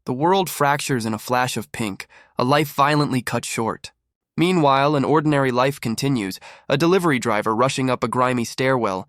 The world fractures in a flash of pink, a life violently cut short. Meanwhile, an ordinary life continues, a delivery driver rushing up a grimy stairwell.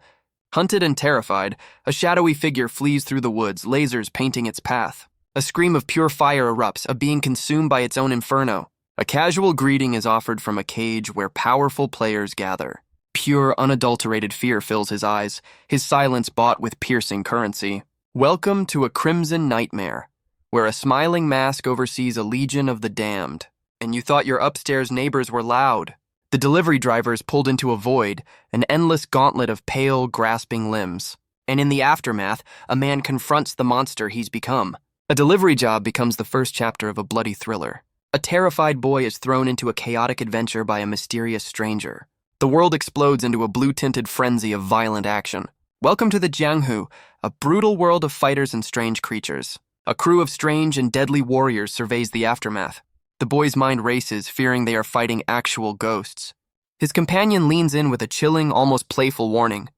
Hunted and terrified, a shadowy figure flees through the woods, lasers painting its path. A scream of pure fire erupts, a being consumed by its own inferno. A casual greeting is offered from a cage where powerful players gather. Pure, unadulterated fear fills his eyes, his silence bought with piercing currency. Welcome to a crimson nightmare, where a smiling mask oversees a legion of the damned, and you thought your upstairs neighbors were loud. The delivery drivers pulled into a void, an endless gauntlet of pale, grasping limbs. And in the aftermath, a man confronts the monster he's become. A delivery job becomes the first chapter of a bloody thriller. A terrified boy is thrown into a chaotic adventure by a mysterious stranger. The world explodes into a blue-tinted frenzy of violent action. Welcome to the Jianghu, a brutal world of fighters and strange creatures. A crew of strange and deadly warriors surveys the aftermath. The boy's mind races, fearing they are fighting actual ghosts. His companion leans in with a chilling, almost playful warning.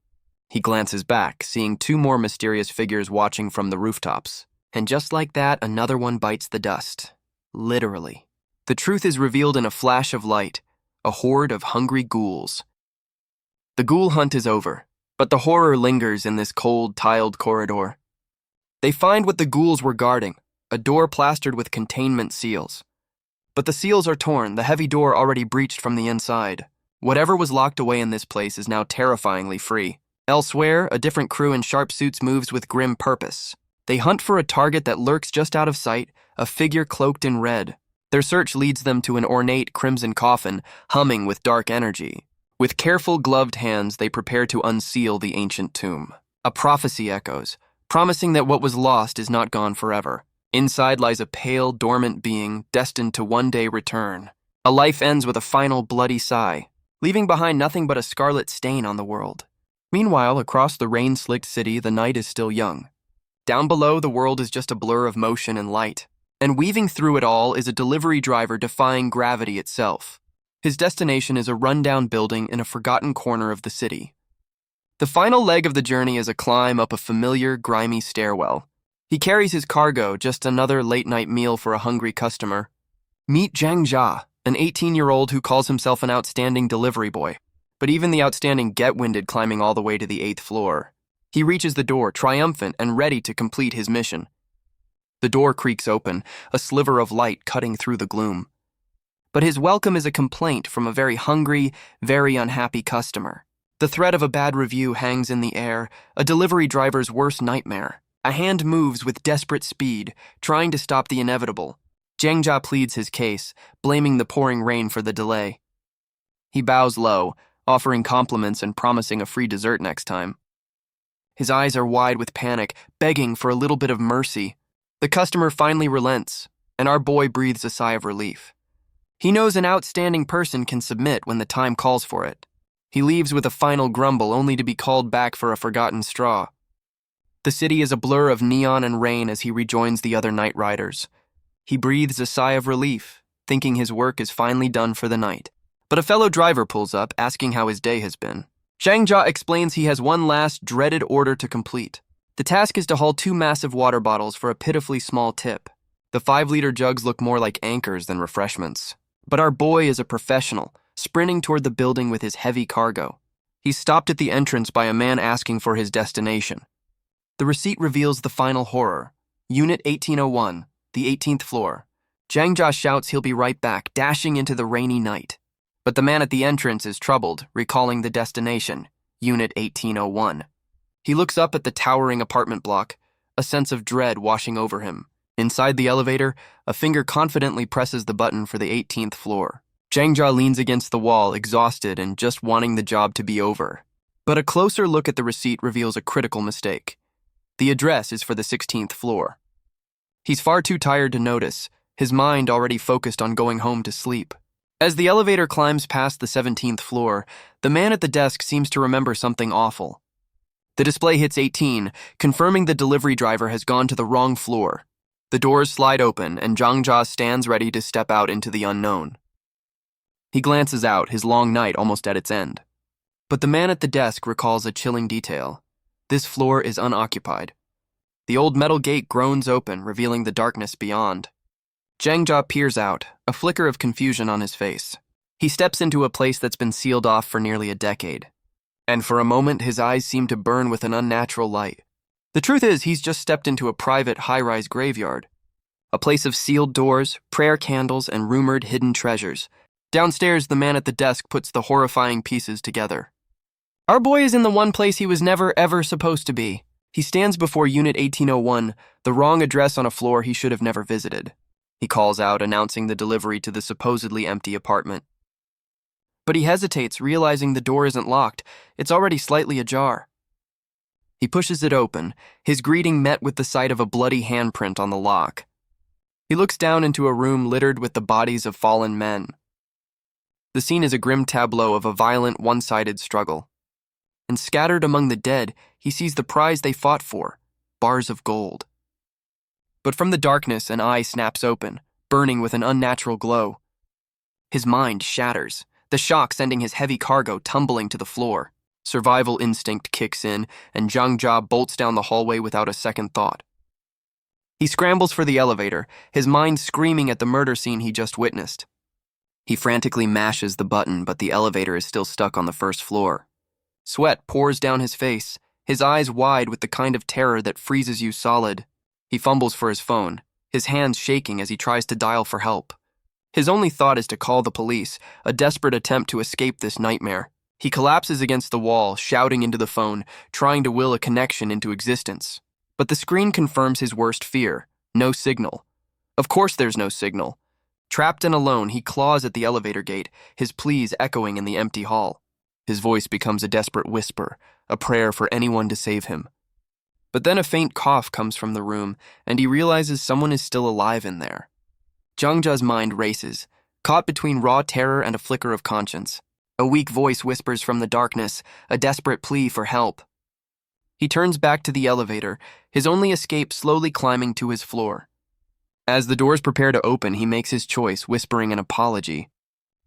He glances back, seeing two more mysterious figures watching from the rooftops. And just like that, another one bites the dust. Literally. The truth is revealed in a flash of light, a horde of hungry ghouls. The ghoul hunt is over, but the horror lingers in this cold, tiled corridor. They find what the ghouls were guarding, a door plastered with containment seals. But the seals are torn, the heavy door already breached from the inside. Whatever was locked away in this place is now terrifyingly free. Elsewhere, a different crew in sharp suits moves with grim purpose. They hunt for a target that lurks just out of sight, a figure cloaked in red. Their search leads them to an ornate crimson coffin, humming with dark energy. With careful gloved hands, they prepare to unseal the ancient tomb. A prophecy echoes, promising that what was lost is not gone forever. Inside lies a pale, dormant being, destined to one day return. A life ends with a final bloody sigh, leaving behind nothing but a scarlet stain on the world. Meanwhile, across the rain-slicked city, the night is still young. Down below, the world is just a blur of motion and light. And weaving through it all is a delivery driver defying gravity itself. His destination is a rundown building in a forgotten corner of the city. The final leg of the journey is a climb up a familiar, grimy stairwell. He carries his cargo, just another late-night meal for a hungry customer. Meet Zhang Jia, an 18-year-old who calls himself an outstanding delivery boy. But even the outstanding get winded climbing all the way to the 8th floor. He reaches the door, triumphant and ready to complete his mission. The door creaks open, a sliver of light cutting through the gloom. But his welcome is a complaint from a very hungry, very unhappy customer. The threat of a bad review hangs in the air, a delivery driver's worst nightmare. A hand moves with desperate speed, trying to stop the inevitable. Zhang Jia pleads his case, blaming the pouring rain for the delay. He bows low, offering compliments and promising a free dessert next time. His eyes are wide with panic, begging for a little bit of mercy. The customer finally relents, and our boy breathes a sigh of relief. He knows an outstanding person can submit when the time calls for it. He leaves with a final grumble, only to be called back for a forgotten straw. The city is a blur of neon and rain as he rejoins the other night riders. He breathes a sigh of relief, thinking his work is finally done for the night. But a fellow driver pulls up, asking how his day has been. Zhang Jia explains he has one last dreaded order to complete. The task is to haul 2 massive water bottles for a pitifully small tip. The 5-liter jugs look more like anchors than refreshments. But our boy is a professional, sprinting toward the building with his heavy cargo. He's stopped at the entrance by a man asking for his destination. The receipt reveals the final horror. Unit 1801, the 18th floor. Zhang Jia shouts he'll be right back, dashing into the rainy night. But the man at the entrance is troubled, recalling the destination, Unit 1801. He looks up at the towering apartment block, a sense of dread washing over him. Inside the elevator, a finger confidently presses the button for the 18th floor. Zhang Jia leans against the wall, exhausted and just wanting the job to be over. But a closer look at the receipt reveals a critical mistake. The address is for the 16th floor. He's far too tired to notice, his mind already focused on going home to sleep. As the elevator climbs past the 17th floor, the man at the desk seems to remember something awful. The display hits 18, confirming the delivery driver has gone to the wrong floor. The doors slide open, and Zhang Jia stands ready to step out into the unknown. He glances out, his long night almost at its end. But the man at the desk recalls a chilling detail. This floor is unoccupied. The old metal gate groans open, revealing the darkness beyond. Jangjia peers out, a flicker of confusion on his face. He steps into a place that's been sealed off for nearly a decade. And for a moment, his eyes seem to burn with an unnatural light. The truth is, he's just stepped into a private, high-rise graveyard. A place of sealed doors, prayer candles, and rumored hidden treasures. Downstairs, the man at the desk puts the horrifying pieces together. Our boy is in the one place he was never, ever supposed to be. He stands before Unit 1801, the wrong address on a floor he should have never visited. He calls out, announcing the delivery to the supposedly empty apartment. But he hesitates, realizing the door isn't locked. It's already slightly ajar. He pushes it open, his greeting met with the sight of a bloody handprint on the lock. He looks down into a room littered with the bodies of fallen men. The scene is a grim tableau of a violent, one-sided struggle. And scattered among the dead, he sees the prize they fought for, bars of gold. But from the darkness, an eye snaps open, burning with an unnatural glow. His mind shatters, the shock sending his heavy cargo tumbling to the floor. Survival instinct kicks in, and Jangjia bolts down the hallway without a second thought. He scrambles for the elevator, his mind screaming at the murder scene he just witnessed. He frantically mashes the button, but the elevator is still stuck on the first floor. Sweat pours down his face, his eyes wide with the kind of terror that freezes you solid. He fumbles for his phone, his hands shaking as he tries to dial for help. His only thought is to call the police, a desperate attempt to escape this nightmare. He collapses against the wall, shouting into the phone, trying to will a connection into existence. But the screen confirms his worst fear. No signal. Of course there's no signal. Trapped and alone, he claws at the elevator gate, his pleas echoing in the empty hall. His voice becomes a desperate whisper, a prayer for anyone to save him. But then a faint cough comes from the room, and he realizes someone is still alive in there. Jangja's mind races, caught between raw terror and a flicker of conscience. A weak voice whispers from the darkness, a desperate plea for help. He turns back to the elevator, his only escape slowly climbing to his floor. As the doors prepare to open, he makes his choice, whispering an apology.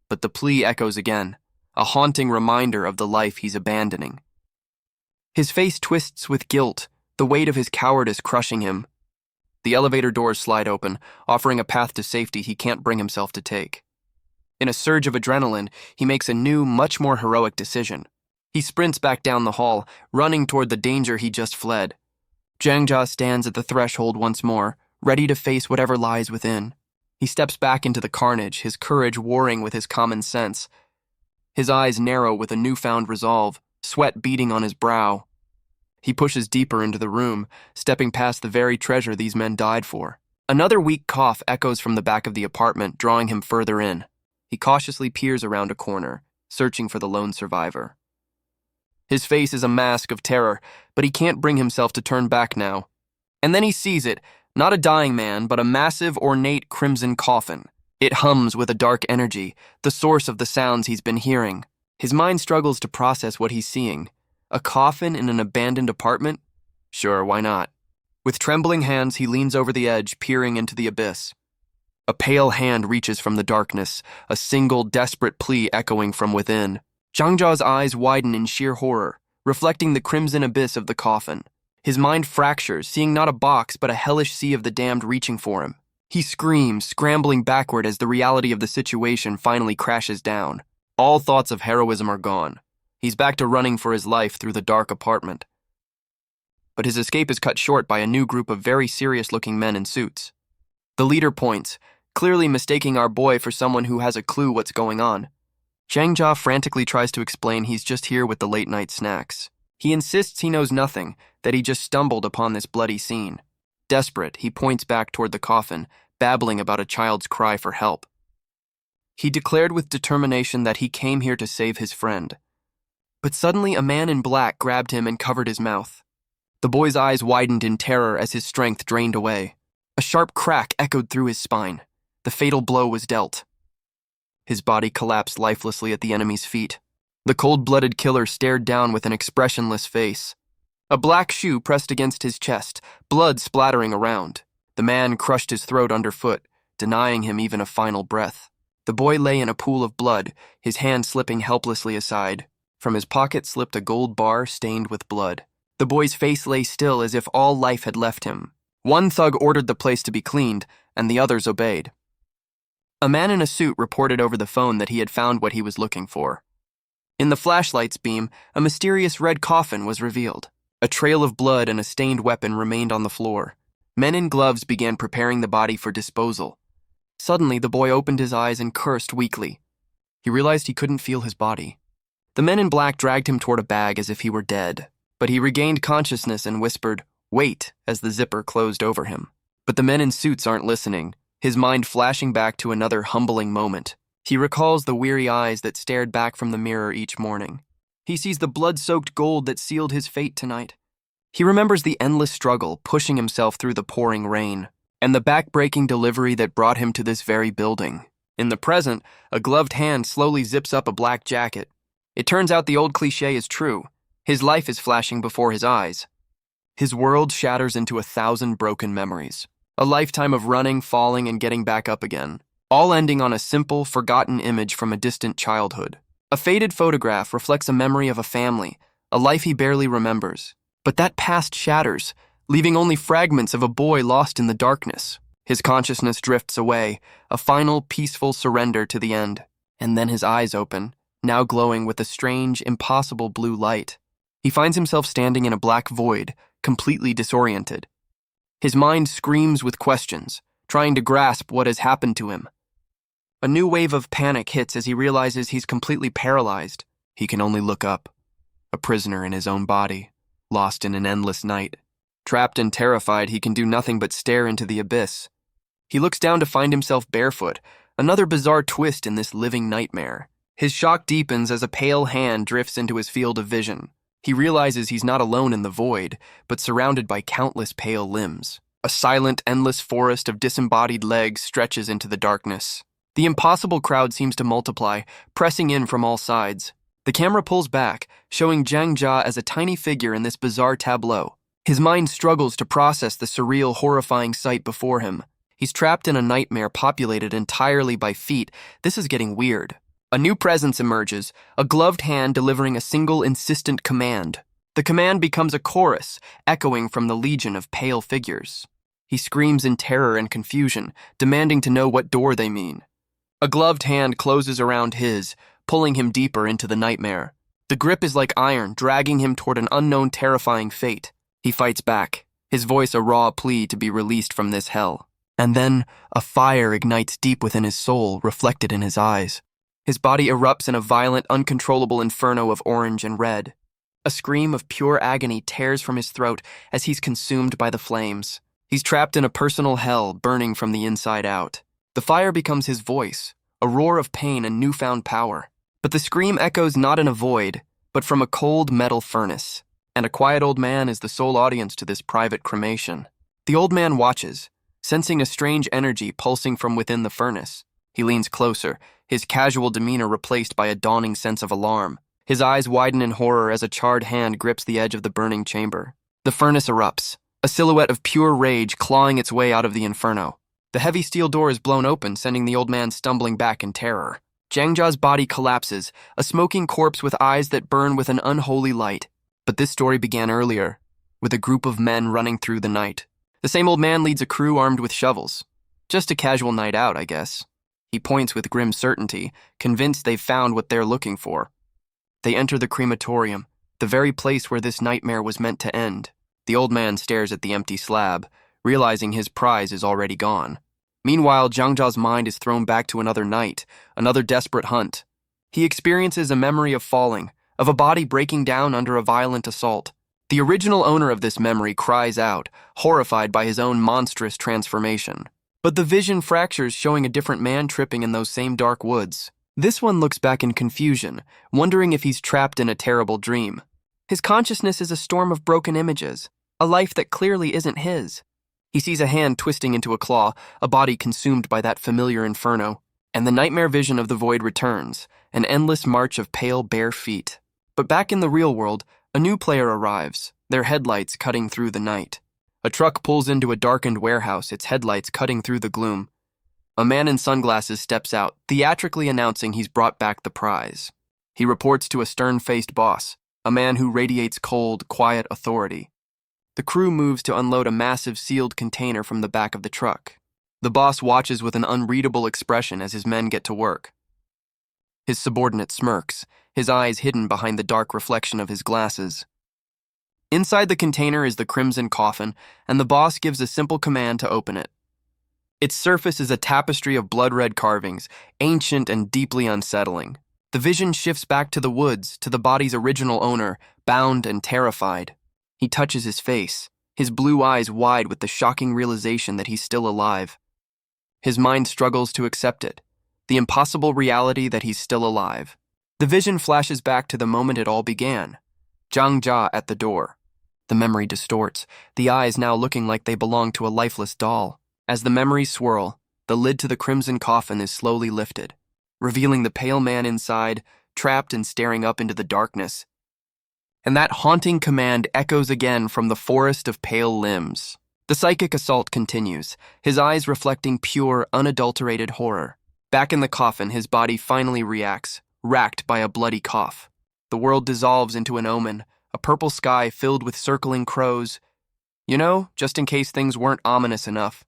But the plea echoes again, a haunting reminder of the life he's abandoning. His face twists with guilt, the weight of his cowardice crushing him. The elevator doors slide open, offering a path to safety he can't bring himself to take. In a surge of adrenaline, he makes a new, much more heroic decision. He sprints back down the hall, running toward the danger he just fled. Jangjia stands at the threshold once more, ready to face whatever lies within. He steps back into the carnage, his courage warring with his common sense. His eyes narrow with a newfound resolve, sweat beading on his brow. He pushes deeper into the room, stepping past the very treasure these men died for. Another weak cough echoes from the back of the apartment, drawing him further in. He cautiously peers around a corner, searching for the lone survivor. His face is a mask of terror, but he can't bring himself to turn back now. And then he sees it, not a dying man, but a massive, ornate crimson coffin. It hums with a dark energy, the source of the sounds he's been hearing. His mind struggles to process what he's seeing. A coffin in an abandoned apartment? Sure, why not? With trembling hands, he leans over the edge, peering into the abyss. A pale hand reaches from the darkness, a single, desperate plea echoing from within. Jangja's eyes widen in sheer horror, reflecting the crimson abyss of the coffin. His mind fractures, seeing not a box, but a hellish sea of the damned reaching for him. He screams, scrambling backward as the reality of the situation finally crashes down. All thoughts of heroism are gone. He's back to running for his life through the dark apartment. But his escape is cut short by a new group of very serious-looking men in suits. The leader points, clearly mistaking our boy for someone who has a clue what's going on. Jangjia frantically tries to explain he's just here with the late-night snacks. He insists he knows nothing, that he just stumbled upon this bloody scene. Desperate, he points back toward the coffin, babbling about a child's cry for help. He declared with determination that he came here to save his friend. But suddenly a man in black grabbed him and covered his mouth. The boy's eyes widened in terror as his strength drained away. A sharp crack echoed through his spine. The fatal blow was dealt. His body collapsed lifelessly at the enemy's feet. The cold-blooded killer stared down with an expressionless face. A black shoe pressed against his chest, blood splattering around. The man crushed his throat underfoot, denying him even a final breath. The boy lay in a pool of blood, his hand slipping helplessly aside. From his pocket slipped a gold bar stained with blood. The boy's face lay still as if all life had left him. One thug ordered the place to be cleaned, and the others obeyed. A man in a suit reported over the phone that he had found what he was looking for. In the flashlight's beam, a mysterious red coffin was revealed. A trail of blood and a stained weapon remained on the floor. Men in gloves began preparing the body for disposal. Suddenly, the boy opened his eyes and cursed weakly. He realized he couldn't feel his body. The men in black dragged him toward a bag as if he were dead, but he regained consciousness and whispered, "Wait," as the zipper closed over him. But the men in suits aren't listening, his mind flashing back to another humbling moment. He recalls the weary eyes that stared back from the mirror each morning. He sees the blood-soaked gold that sealed his fate tonight. He remembers the endless struggle, pushing himself through the pouring rain, and the back-breaking delivery that brought him to this very building. In the present, a gloved hand slowly zips up a black jacket. It turns out the old cliché is true. His life is flashing before his eyes. His world shatters into 1,000 broken memories. A lifetime of running, falling, and getting back up again, all ending on a simple, forgotten image from a distant childhood. A faded photograph reflects a memory of a family, a life he barely remembers. But that past shatters, leaving only fragments of a boy lost in the darkness. His consciousness drifts away, a final, peaceful surrender to the end. And then his eyes open, now glowing with a strange, impossible blue light. He finds himself standing in a black void, completely disoriented. His mind screams with questions, trying to grasp what has happened to him. A new wave of panic hits as he realizes he's completely paralyzed. He can only look up, a prisoner in his own body, lost in an endless night. Trapped and terrified, he can do nothing but stare into the abyss. He looks down to find himself barefoot, another bizarre twist in this living nightmare. His shock deepens as a pale hand drifts into his field of vision. He realizes he's not alone in the void, but surrounded by countless pale limbs. A silent, endless forest of disembodied legs stretches into the darkness. The impossible crowd seems to multiply, pressing in from all sides. The camera pulls back, showing Zhang Jia as a tiny figure in this bizarre tableau. His mind struggles to process the surreal, horrifying sight before him. He's trapped in a nightmare populated entirely by feet. This is getting weird. A new presence emerges, a gloved hand delivering a single insistent command. The command becomes a chorus, echoing from the legion of pale figures. He screams in terror and confusion, demanding to know what door they mean. A gloved hand closes around his, pulling him deeper into the nightmare. The grip is like iron, dragging him toward an unknown, terrifying fate. He fights back, his voice a raw plea to be released from this hell. And then, a fire ignites deep within his soul, reflected in his eyes. His body erupts in a violent, uncontrollable inferno of orange and red. A scream of pure agony tears from his throat as he's consumed by the flames. He's trapped in a personal hell, burning from the inside out. The fire becomes his voice, a roar of pain and newfound power. But the scream echoes not in a void, but from a cold metal furnace. And a quiet old man is the sole audience to this private cremation. The old man watches, sensing a strange energy pulsing from within the furnace. He leans closer, his casual demeanor replaced by a dawning sense of alarm. His eyes widen in horror as a charred hand grips the edge of the burning chamber. The furnace erupts, a silhouette of pure rage clawing its way out of the inferno. The heavy steel door is blown open, sending the old man stumbling back in terror. Zhang Jia's body collapses, a smoking corpse with eyes that burn with an unholy light. But this story began earlier, with a group of men running through the night. The same old man leads a crew armed with shovels. Just a casual night out, I guess. He points with grim certainty, convinced they've found what they're looking for. They enter the crematorium, the very place where this nightmare was meant to end. The old man stares at the empty slab, realizing his prize is already gone. Meanwhile, Zhang Jia's mind is thrown back to another night, another desperate hunt. He experiences a memory of falling, of a body breaking down under a violent assault. The original owner of this memory cries out, horrified by his own monstrous transformation. But the vision fractures, showing a different man tripping in those same dark woods. This one looks back in confusion, wondering if he's trapped in a terrible dream. His consciousness is a storm of broken images, a life that clearly isn't his. He sees a hand twisting into a claw, a body consumed by that familiar inferno, and the nightmare vision of the void returns, an endless march of pale, bare feet. But back in the real world, a new player arrives, their headlights cutting through the night. A truck pulls into a darkened warehouse, its headlights cutting through the gloom. A man in sunglasses steps out, theatrically announcing he's brought back the prize. He reports to a stern-faced boss. a man who radiates cold, quiet authority. The crew moves to unload a massive sealed container from the back of the truck. The boss watches with an unreadable expression as his men get to work. His subordinate smirks, his eyes hidden behind the dark reflection of his glasses. Inside the container is the crimson coffin, and the boss gives a simple command to open it. Its surface is a tapestry of blood-red carvings, ancient and deeply unsettling. The vision shifts back to the woods, to the body's original owner, bound and terrified. He touches his face, his blue eyes wide with the shocking realization that he's still alive. His mind struggles to accept it, the impossible reality that he's still alive. The vision flashes back to the moment it all began. Zhang Jia at the door. The memory distorts, the eyes now looking like they belong to a lifeless doll. As the memories swirl, the lid to the crimson coffin is slowly lifted, revealing the pale man inside, trapped and staring up into the darkness. And that haunting command echoes again from the forest of pale limbs. The psychic assault continues, his eyes reflecting pure, unadulterated horror. Back in the coffin, his body finally reacts, racked by a bloody cough. The world dissolves into an omen, a purple sky filled with circling crows. Just in case things weren't ominous enough.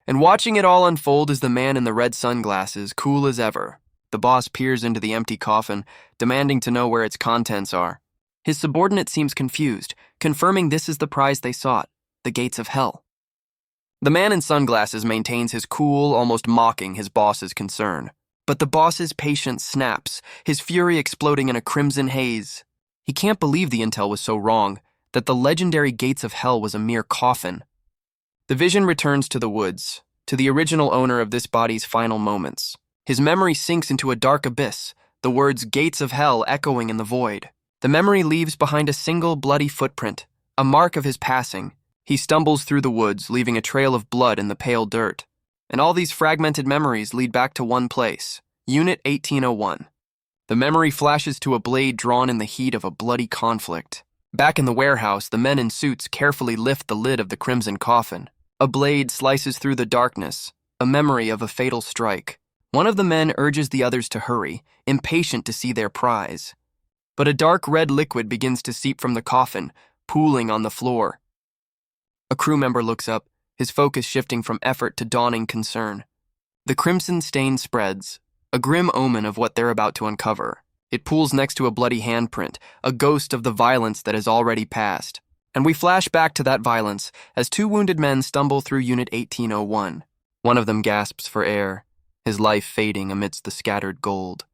And watching it all unfold is the man in the red sunglasses, cool as ever. The boss peers into the empty coffin, demanding to know where its contents are. His subordinate seems confused, confirming this is the prize they sought, the gates of hell. The man in sunglasses maintains his cool, almost mocking his boss's concern. But the boss's patience snaps, his fury exploding in a crimson haze. He can't believe the intel was so wrong, that the legendary gates of hell was a mere coffin. The vision returns to the woods, to the original owner of this body's final moments. His memory sinks into a dark abyss, the words gates of hell echoing in the void. The memory leaves behind a single bloody footprint, a mark of his passing. He stumbles through the woods, leaving a trail of blood in the pale dirt. And all these fragmented memories lead back to one place, Unit 1801. The memory flashes to a blade drawn in the heat of a bloody conflict. Back in the warehouse, the men in suits carefully lift the lid of the crimson coffin. A blade slices through the darkness, a memory of a fatal strike. One of the men urges the others to hurry, impatient to see their prize. But a dark red liquid begins to seep from the coffin, pooling on the floor. A crew member looks up, his focus shifting from effort to dawning concern. The crimson stain spreads, a grim omen of what they're about to uncover. It pools next to a bloody handprint, a ghost of the violence that has already passed. And we flash back to that violence as two wounded men stumble through Unit 1801. One of them gasps for air, his life fading amidst the scattered gold.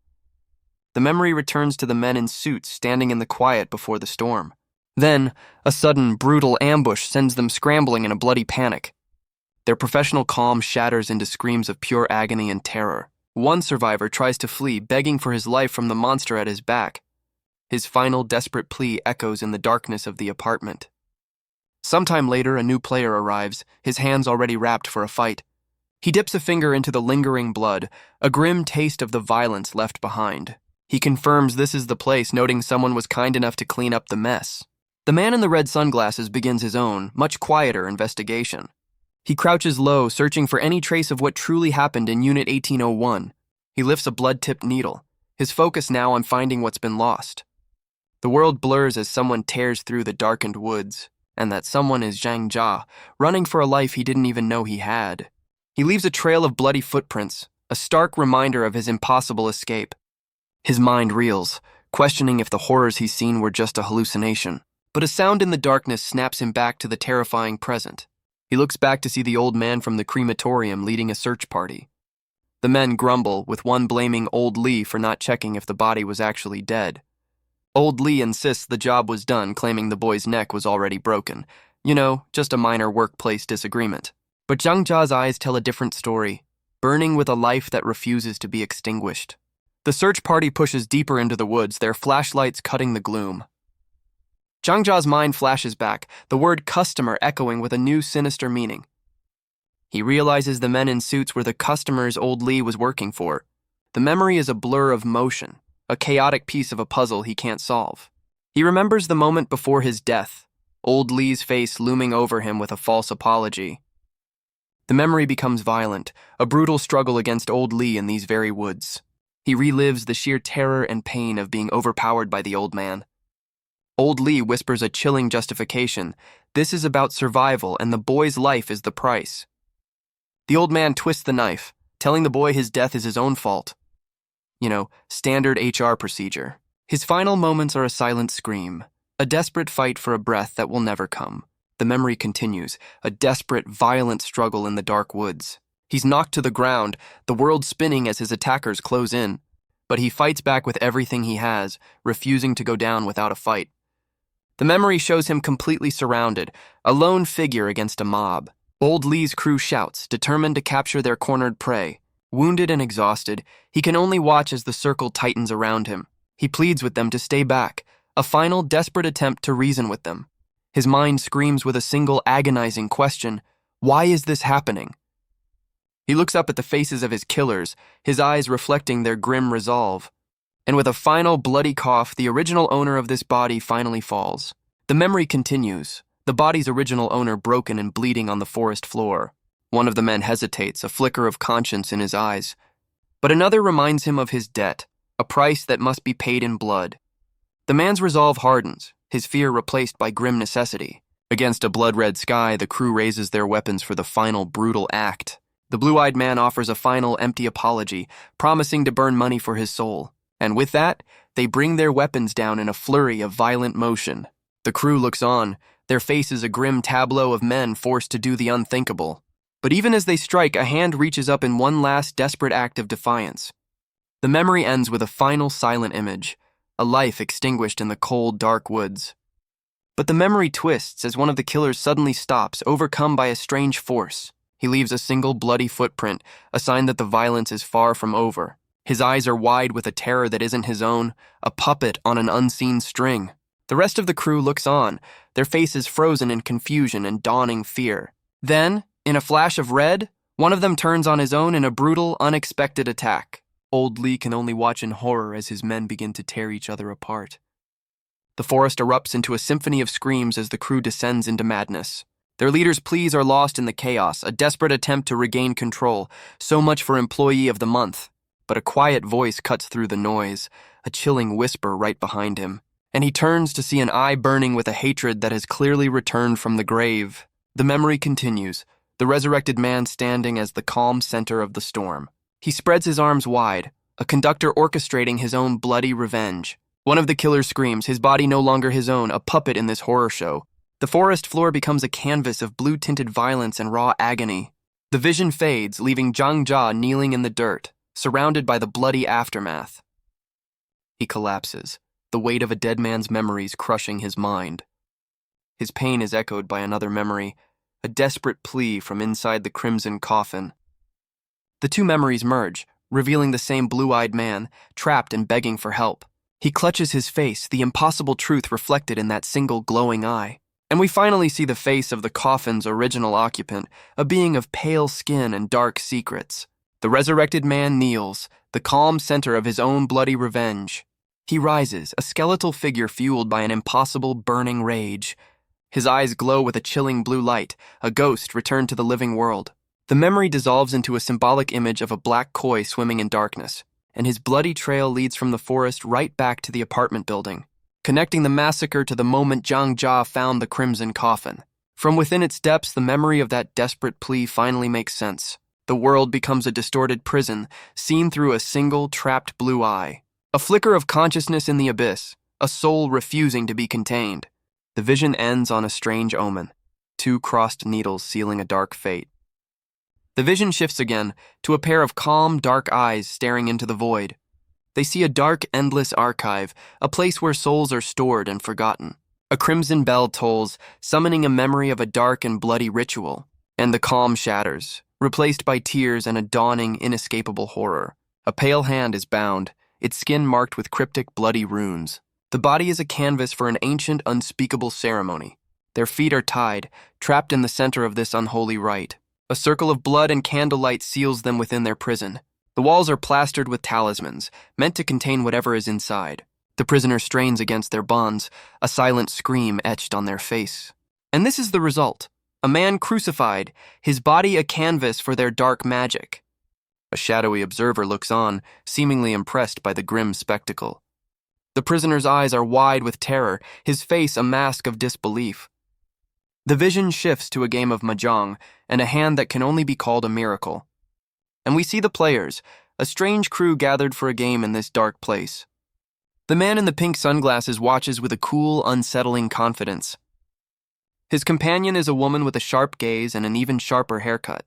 The memory returns to the men in suits standing in the quiet before the storm. Then, a sudden, brutal ambush sends them scrambling in a bloody panic. Their professional calm shatters into screams of pure agony and terror. One survivor tries to flee, begging for his life from the monster at his back. His final desperate plea echoes in the darkness of the apartment. Sometime later, a new player arrives, his hands already wrapped for a fight. He dips a finger into the lingering blood, a grim taste of the violence left behind. He confirms this is the place, noting someone was kind enough to clean up the mess. The man in the red sunglasses begins his own, much quieter investigation. He crouches low, searching for any trace of what truly happened in Unit 1801. He lifts a blood-tipped needle, his focus now on finding what's been lost. The world blurs as someone tears through the darkened woods, and that someone is Zhang Jia, running for a life he didn't even know he had. He leaves a trail of bloody footprints, a stark reminder of his impossible escape. His mind reels, questioning if the horrors he's seen were just a hallucination. But a sound in the darkness snaps him back to the terrifying present. He looks back to see the old man from the crematorium leading a search party. The men grumble, with one blaming Old Lee for not checking if the body was actually dead. Old Lee insists the job was done, claiming the boy's neck was already broken. Just a minor workplace disagreement. But Zhang Jia's eyes tell a different story, burning with a life that refuses to be extinguished. The search party pushes deeper into the woods, their flashlights cutting the gloom. Zhang Jia's mind flashes back, the word customer echoing with a new sinister meaning. He realizes the men in suits were the customers Old Lee was working for. The memory is a blur of motion, a chaotic piece of a puzzle he can't solve. He remembers the moment before his death, Old Lee's face looming over him with a false apology. The memory becomes violent, a brutal struggle against Old Lee in these very woods. He relives the sheer terror and pain of being overpowered by the old man. Old Lee whispers a chilling justification. This is about survival, and the boy's life is the price. The old man twists the knife, telling the boy his death is his own fault. Standard HR procedure. His final moments are a silent scream, a desperate fight for a breath that will never come. The memory continues, a desperate, violent struggle in the dark woods. He's knocked to the ground, the world spinning as his attackers close in. But he fights back with everything he has, refusing to go down without a fight. The memory shows him completely surrounded, a lone figure against a mob. Old Lee's crew shouts, determined to capture their cornered prey. Wounded and exhausted, he can only watch as the circle tightens around him. He pleads with them to stay back, a final, desperate attempt to reason with them. His mind screams with a single agonizing question: why is this happening? He looks up at the faces of his killers, his eyes reflecting their grim resolve. And with a final bloody cough, the original owner of this body finally falls. The memory continues, the body's original owner broken and bleeding on the forest floor. One of the men hesitates, a flicker of conscience in his eyes. But another reminds him of his debt, a price that must be paid in blood. The man's resolve hardens, his fear replaced by grim necessity. Against a blood-red sky, the crew raises their weapons for the final brutal act. The blue-eyed man offers a final empty apology, promising to burn money for his soul. And with that, they bring their weapons down in a flurry of violent motion. The crew looks on, their faces a grim tableau of men forced to do the unthinkable. But even as they strike, a hand reaches up in one last desperate act of defiance. The memory ends with a final silent image, a life extinguished in the cold, dark woods. But the memory twists as one of the killers suddenly stops, overcome by a strange force. He leaves a single bloody footprint, a sign that the violence is far from over. His eyes are wide with a terror that isn't his own, a puppet on an unseen string. The rest of the crew looks on, their faces frozen in confusion and dawning fear. Then, in a flash of red, one of them turns on his own in a brutal, unexpected attack. Old Lee can only watch in horror as his men begin to tear each other apart. The forest erupts into a symphony of screams as the crew descends into madness. Their leader's pleas are lost in the chaos, a desperate attempt to regain control. So much for Employee of the Month. But a quiet voice cuts through the noise, a chilling whisper right behind him. And he turns to see an eye burning with a hatred that has clearly returned from the grave. The memory continues, the resurrected man standing as the calm center of the storm. He spreads his arms wide, a conductor orchestrating his own bloody revenge. One of the killers screams, his body no longer his own, a puppet in this horror show. The forest floor becomes a canvas of blue-tinted violence and raw agony. The vision fades, leaving Zhang Jia kneeling in the dirt, surrounded by the bloody aftermath. He collapses, the weight of a dead man's memories crushing his mind. His pain is echoed by another memory, a desperate plea from inside the crimson coffin. The two memories merge, revealing the same blue-eyed man, trapped and begging for help. He clutches his face, the impossible truth reflected in that single glowing eye. And we finally see the face of the coffin's original occupant, a being of pale skin and dark secrets. The resurrected man kneels, the calm center of his own bloody revenge. He rises, a skeletal figure fueled by an impossible burning rage. His eyes glow with a chilling blue light, a ghost returned to the living world. The memory dissolves into a symbolic image of a black koi swimming in darkness, and his bloody trail leads from the forest right back to the apartment building, connecting the massacre to the moment Zhang Jia found the crimson coffin. From within its depths, the memory of that desperate plea finally makes sense. The world becomes a distorted prison, seen through a single, trapped blue eye. A flicker of consciousness in the abyss, a soul refusing to be contained. The vision ends on a strange omen, two crossed needles sealing a dark fate. The vision shifts again to a pair of calm, dark eyes staring into the void. They see a dark, endless archive, a place where souls are stored and forgotten. A crimson bell tolls, summoning a memory of a dark and bloody ritual, and the calm shatters, replaced by tears and a dawning, inescapable horror. A pale hand is bound, its skin marked with cryptic, bloody runes. The body is a canvas for an ancient, unspeakable ceremony. Their feet are tied, trapped in the center of this unholy rite. A circle of blood and candlelight seals them within their prison. The walls are plastered with talismans, meant to contain whatever is inside. The prisoner strains against their bonds, a silent scream etched on their face. And this is the result. A man crucified, his body a canvas for their dark magic. A shadowy observer looks on, seemingly impressed by the grim spectacle. The prisoner's eyes are wide with terror, his face a mask of disbelief. The vision shifts to a game of mahjong and a hand that can only be called a miracle. And we see the players, a strange crew gathered for a game in this dark place. The man in the pink sunglasses watches with a cool, unsettling confidence. His companion is a woman with a sharp gaze and an even sharper haircut.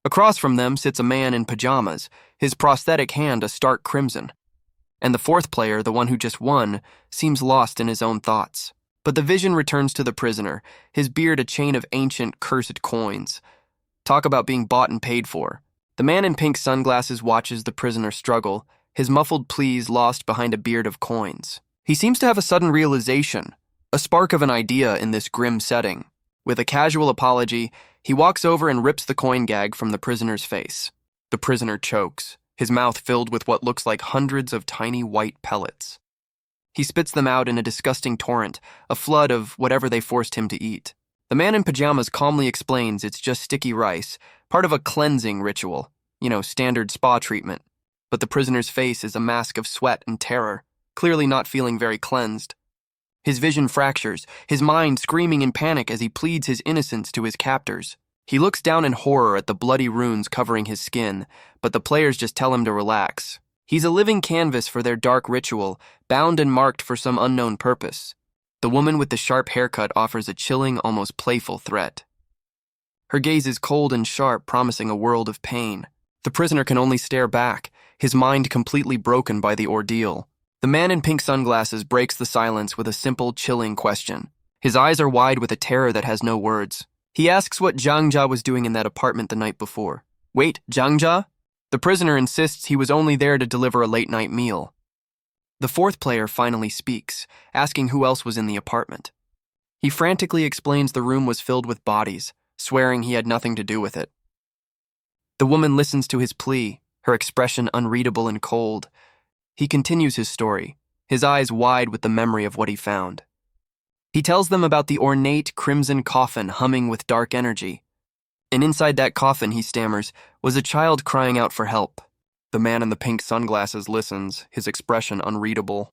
Across from them sits a man in pajamas, his prosthetic hand a stark crimson. And the fourth player, the one who just won, seems lost in his own thoughts. But the vision returns to the prisoner, his beard a chain of ancient, cursed coins. Talk about being bought and paid for. The man in pink sunglasses watches the prisoner struggle, his muffled pleas lost behind a beard of coins. He seems to have a sudden realization, a spark of an idea in this grim setting. With a casual apology, he walks over and rips the coin gag from the prisoner's face. The prisoner chokes, his mouth filled with what looks like hundreds of tiny white pellets. He spits them out in a disgusting torrent, a flood of whatever they forced him to eat. The man in pajamas calmly explains it's just sticky rice, part of a cleansing ritual, standard spa treatment. But the prisoner's face is a mask of sweat and terror, clearly not feeling very cleansed. His vision fractures, his mind screaming in panic as he pleads his innocence to his captors. He looks down in horror at the bloody runes covering his skin, but the players just tell him to relax. He's a living canvas for their dark ritual, bound and marked for some unknown purpose. The woman with the sharp haircut offers a chilling, almost playful threat. Her gaze is cold and sharp, promising a world of pain. The prisoner can only stare back, his mind completely broken by the ordeal. The man in pink sunglasses breaks the silence with a simple, chilling question. His eyes are wide with a terror that has no words. He asks what Zhang Jia was doing in that apartment the night before. Wait, Zhang Jia? The prisoner insists he was only there to deliver a late-night meal. The fourth player finally speaks, asking who else was in the apartment. He frantically explains the room was filled with bodies, swearing he had nothing to do with it. The woman listens to his plea, her expression unreadable and cold. He continues his story, his eyes wide with the memory of what he found. He tells them about the ornate crimson coffin humming with dark energy. And inside that coffin, he stammers, was a child crying out for help. The man in the pink sunglasses listens, his expression unreadable.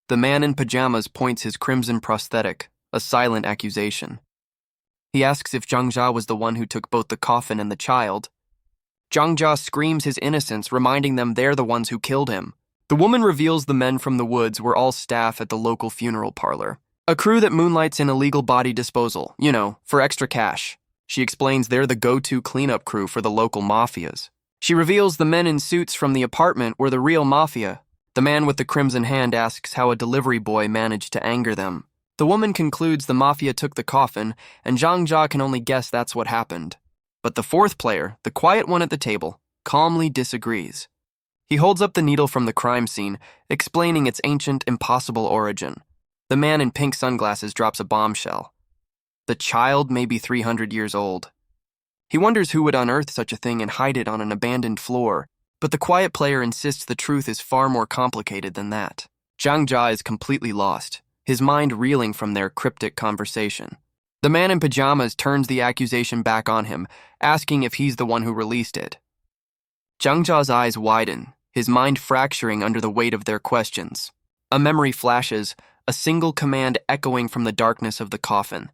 The man in pajamas points his crimson prosthetic, a silent accusation. He asks if Zhang Jia was the one who took both the coffin and the child. Zhang Jia screams his innocence, reminding them they're the ones who killed him. The woman reveals the men from the woods were all staff at the local funeral parlor, a crew that moonlights in illegal body disposal, for extra cash. She explains they're the go-to cleanup crew for the local mafias. She reveals the men in suits from the apartment were the real mafia. The man with the crimson hand asks how a delivery boy managed to anger them. The woman concludes the mafia took the coffin, and Zhang Jia can only guess that's what happened. But the fourth player, the quiet one at the table, calmly disagrees. He holds up the needle from the crime scene, explaining its ancient, impossible origin. The man in pink sunglasses drops a bombshell. The child may be 300 years old. He wonders who would unearth such a thing and hide it on an abandoned floor, but the quiet player insists the truth is far more complicated than that. Zhang Jia is completely lost, his mind reeling from their cryptic conversation. The man in pajamas turns the accusation back on him, asking if he's the one who released it. Zhang Jia's eyes widen, his mind fracturing under the weight of their questions. A memory flashes, a single command echoing from the darkness of the coffin.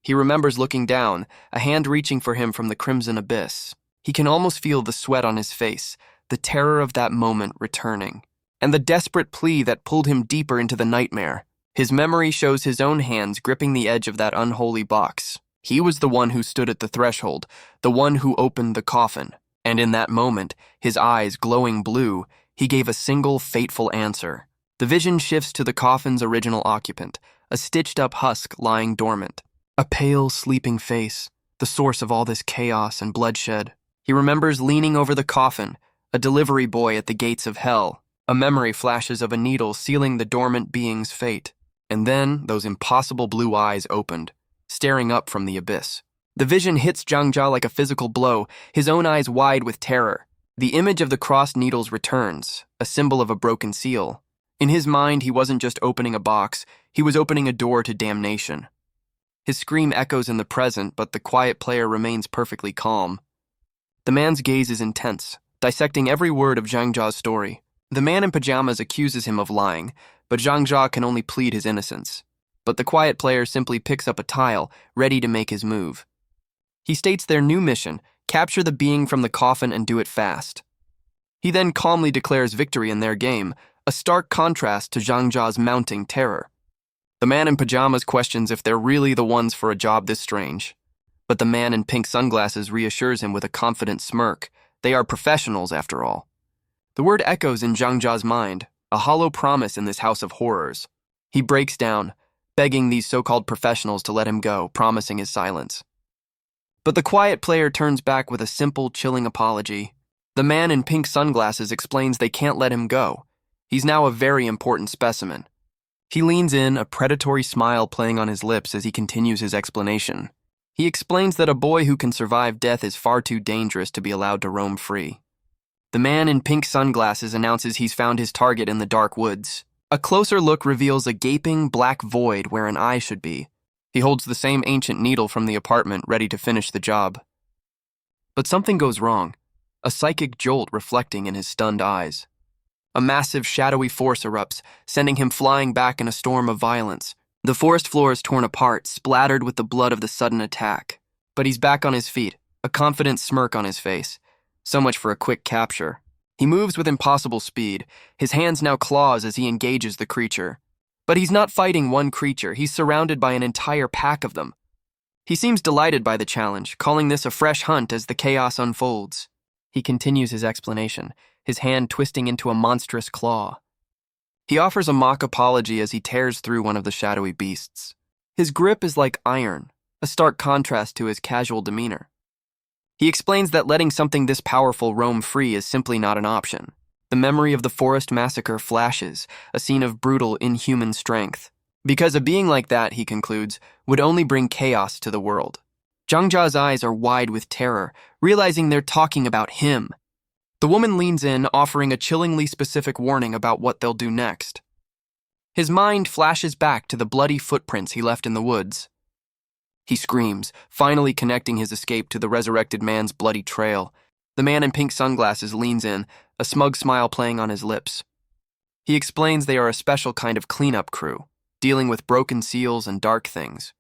He remembers looking down, a hand reaching for him from the crimson abyss. He can almost feel the sweat on his face, the terror of that moment returning, and the desperate plea that pulled him deeper into the nightmare. His memory shows his own hands gripping the edge of that unholy box. He was the one who stood at the threshold, the one who opened the coffin. And in that moment, his eyes glowing blue, he gave a single fateful answer. The vision shifts to the coffin's original occupant, a stitched-up husk lying dormant. A pale, sleeping face, the source of all this chaos and bloodshed. He remembers leaning over the coffin, a delivery boy at the gates of hell. A memory flashes of a needle sealing the dormant being's fate. And then those impossible blue eyes opened, staring up from the abyss. The vision hits Zhang Jia like a physical blow, his own eyes wide with terror. The image of the crossed needles returns, a symbol of a broken seal. In his mind, he wasn't just opening a box, he was opening a door to damnation. His scream echoes in the present, but the quiet player remains perfectly calm. The man's gaze is intense, dissecting every word of Zhang Jia's story. The man in pajamas accuses him of lying, but Zhang Jia can only plead his innocence. But the quiet player simply picks up a tile, ready to make his move. He states their new mission: capture the being from the coffin and do it fast. He then calmly declares victory in their game, a stark contrast to Zhang Jia's mounting terror. The man in pajamas questions if they're really the ones for a job this strange. But the man in pink sunglasses reassures him with a confident smirk. They are professionals, after all. The word echoes in Zhang Jia's mind, a hollow promise in this house of horrors. He breaks down, begging these so-called professionals to let him go, promising his silence. But the quiet player turns back with a simple, chilling apology. The man in pink sunglasses explains they can't let him go. He's now a very important specimen. He leans in, a predatory smile playing on his lips as he continues his explanation. He explains that a boy who can survive death is far too dangerous to be allowed to roam free. The man in pink sunglasses announces he's found his target in the dark woods. A closer look reveals a gaping black void where an eye should be. He holds the same ancient needle from the apartment, ready to finish the job. But something goes wrong, a psychic jolt reflecting in his stunned eyes. A massive, shadowy force erupts, sending him flying back in a storm of violence. The forest floor is torn apart, splattered with the blood of the sudden attack. But he's back on his feet, a confident smirk on his face. So much for a quick capture. He moves with impossible speed, his hands now claws as he engages the creature. But he's not fighting one creature, he's surrounded by an entire pack of them. He seems delighted by the challenge, calling this a fresh hunt as the chaos unfolds. He continues his explanation, his hand twisting into a monstrous claw. He offers a mock apology as he tears through one of the shadowy beasts. His grip is like iron, a stark contrast to his casual demeanor. He explains that letting something this powerful roam free is simply not an option. The memory of the forest massacre flashes, a scene of brutal, inhuman strength. Because a being like that, he concludes, would only bring chaos to the world. Zhang Jia's eyes are wide with terror, realizing they're talking about him. The woman leans in, offering a chillingly specific warning about what they'll do next. His mind flashes back to the bloody footprints he left in the woods. He screams, finally connecting his escape to the resurrected man's bloody trail. The man in pink sunglasses leans in, a smug smile playing on his lips. He explains they are a special kind of cleanup crew, dealing with broken seals and dark things.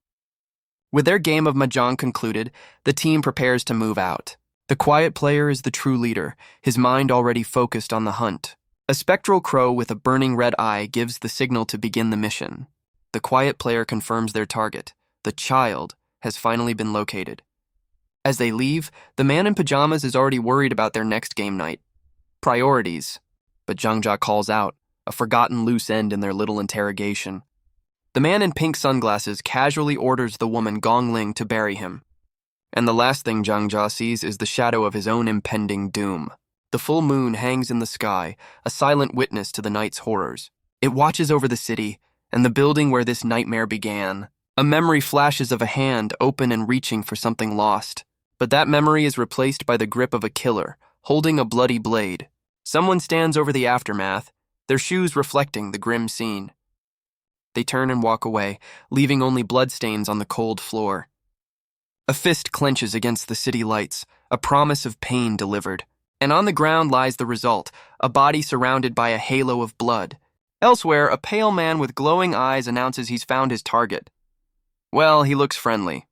With their game of mahjong concluded, the team prepares to move out. The quiet player is the true leader, his mind already focused on the hunt. A spectral crow with a burning red eye gives the signal to begin the mission. The quiet player confirms their target. The child has finally been located. As they leave, the man in pajamas is already worried about their next game night. Priorities. But Zhang Jia calls out, a forgotten loose end in their little interrogation. The man in pink sunglasses casually orders the woman Gongling to bury him. And the last thing Zhang Jia sees is the shadow of his own impending doom. The full moon hangs in the sky, a silent witness to the night's horrors. It watches over the city and the building where this nightmare began. A memory flashes of a hand open and reaching for something lost. But that memory is replaced by the grip of a killer, holding a bloody blade. Someone stands over the aftermath, their shoes reflecting the grim scene. They turn and walk away, leaving only bloodstains on the cold floor. A fist clenches against the city lights, a promise of pain delivered. And on the ground lies the result, a body surrounded by a halo of blood. Elsewhere, a pale man with glowing eyes announces he's found his target. Well, he looks friendly.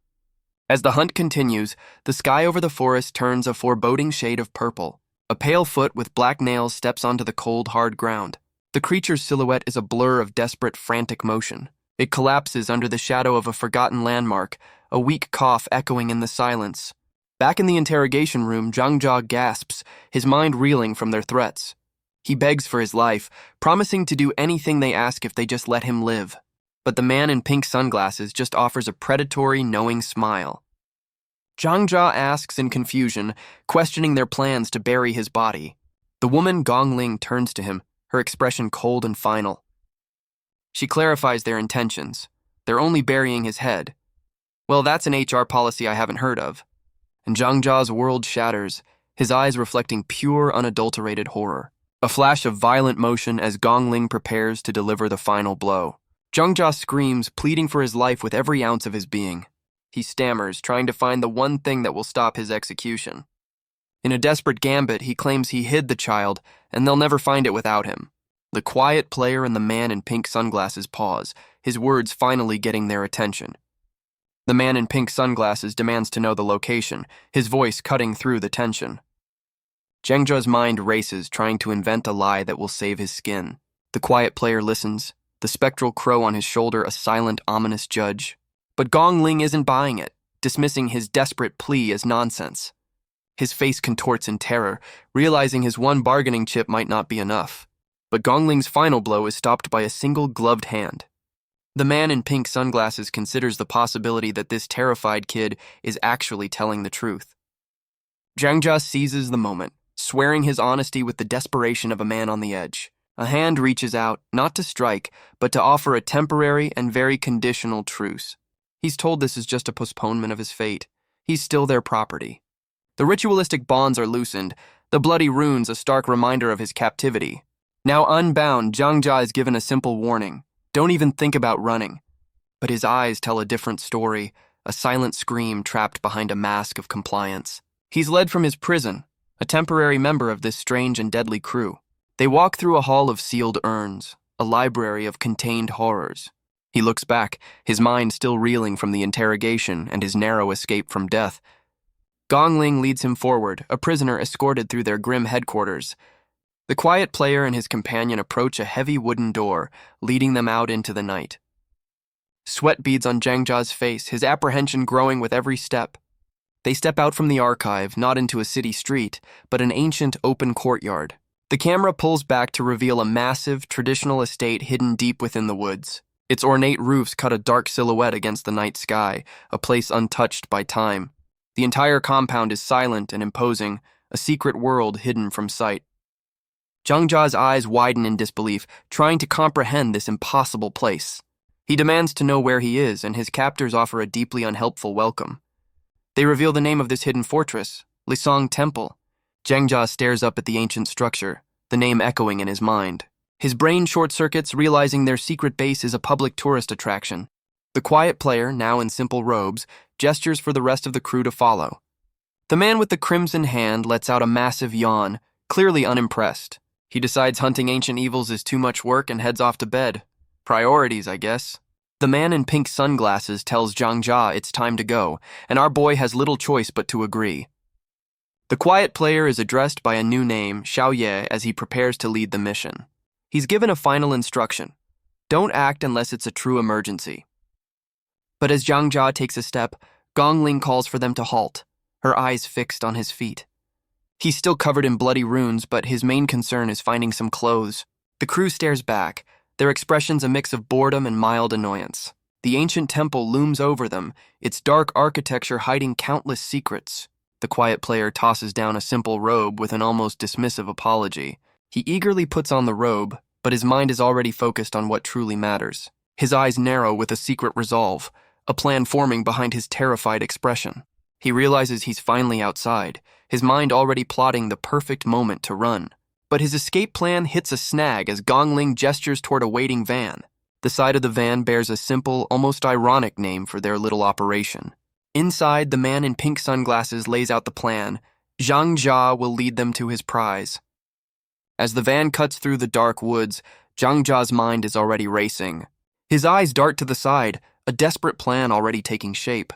As the hunt continues, the sky over the forest turns a foreboding shade of purple. A pale foot with black nails steps onto the cold, hard ground. The creature's silhouette is a blur of desperate, frantic motion. It collapses under the shadow of a forgotten landmark, a weak cough echoing in the silence. Back in the interrogation room, Zhang Jia gasps, his mind reeling from their threats. He begs for his life, promising to do anything they ask if they just let him live. But the man in pink sunglasses just offers a predatory, knowing smile. Zhang Jia asks in confusion, questioning their plans to bury his body. The woman Gongling turns to him, her expression cold and final. She clarifies their intentions. They're only burying his head. Well, that's an HR policy I haven't heard of. And Zhang Jia's world shatters, his eyes reflecting pure, unadulterated horror. A flash of violent motion as Gongling prepares to deliver the final blow. Zhang Jia screams, pleading for his life with every ounce of his being. He stammers, trying to find the one thing that will stop his execution. In a desperate gambit, he claims he hid the child, and they'll never find it without him. The quiet player and the man in pink sunglasses pause, his words finally getting their attention. The man in pink sunglasses demands to know the location, his voice cutting through the tension. Zhengzha's mind races, trying to invent a lie that will save his skin. The quiet player listens, the spectral crow on his shoulder a silent, ominous judge. But Gongling isn't buying it, dismissing his desperate plea as nonsense. His face contorts in terror, realizing his one bargaining chip might not be enough. But Gongling's final blow is stopped by a single gloved hand. The man in pink sunglasses considers the possibility that this terrified kid is actually telling the truth. Zhengzha seizes the moment, swearing his honesty with the desperation of a man on the edge. A hand reaches out, not to strike, but to offer a temporary and very conditional truce. He's told this is just a postponement of his fate. He's still their property. The ritualistic bonds are loosened, the bloody runes a stark reminder of his captivity. Now unbound, Zhengzha is given a simple warning. Don't even think about running. But his eyes tell a different story, a silent scream trapped behind a mask of compliance. He's led from his prison, a temporary member of this strange and deadly crew. They walk through a hall of sealed urns, a library of contained horrors. He looks back, his mind still reeling from the interrogation and his narrow escape from death. Gongling leads him forward, a prisoner escorted through their grim headquarters. The quiet player and his companion approach a heavy wooden door, leading them out into the night. Sweat beads on Zhengzha's face, his apprehension growing with every step. They step out from the archive, not into a city street, but an ancient open courtyard. The camera pulls back to reveal a massive, traditional estate hidden deep within the woods. Its ornate roofs cut a dark silhouette against the night sky, a place untouched by time. The entire compound is silent and imposing, a secret world hidden from sight. Zhengzha's eyes widen in disbelief, trying to comprehend this impossible place. He demands to know where he is, and his captors offer a deeply unhelpful welcome. They reveal the name of this hidden fortress, Lisong Temple. Zhengzha stares up at the ancient structure, the name echoing in his mind. His brain short-circuits, realizing their secret base is a public tourist attraction. The quiet player, now in simple robes, gestures for the rest of the crew to follow. The man with the crimson hand lets out a massive yawn, clearly unimpressed. He decides hunting ancient evils is too much work and heads off to bed. Priorities, I guess. The man in pink sunglasses tells Zhengzha it's time to go, and our boy has little choice but to agree. The quiet player is addressed by a new name, Xiaoye, as he prepares to lead the mission. He's given a final instruction. Don't act unless it's a true emergency. But as Zhengzha takes a step, Gongling calls for them to halt, her eyes fixed on his feet. He's still covered in bloody runes, but his main concern is finding some clothes. The crew stares back, their expressions a mix of boredom and mild annoyance. The ancient temple looms over them, its dark architecture hiding countless secrets. The quiet player tosses down a simple robe with an almost dismissive apology. He eagerly puts on the robe, but his mind is already focused on what truly matters. His eyes narrow with a secret resolve, a plan forming behind his terrified expression. He realizes he's finally outside, his mind already plotting the perfect moment to run. But his escape plan hits a snag as Gongling gestures toward a waiting van. The side of the van bears a simple, almost ironic name for their little operation. Inside, the man in pink sunglasses lays out the plan. Zhengzha will lead them to his prize. As the van cuts through the dark woods, Zhengzha's mind is already racing. His eyes dart to the side, a desperate plan already taking shape.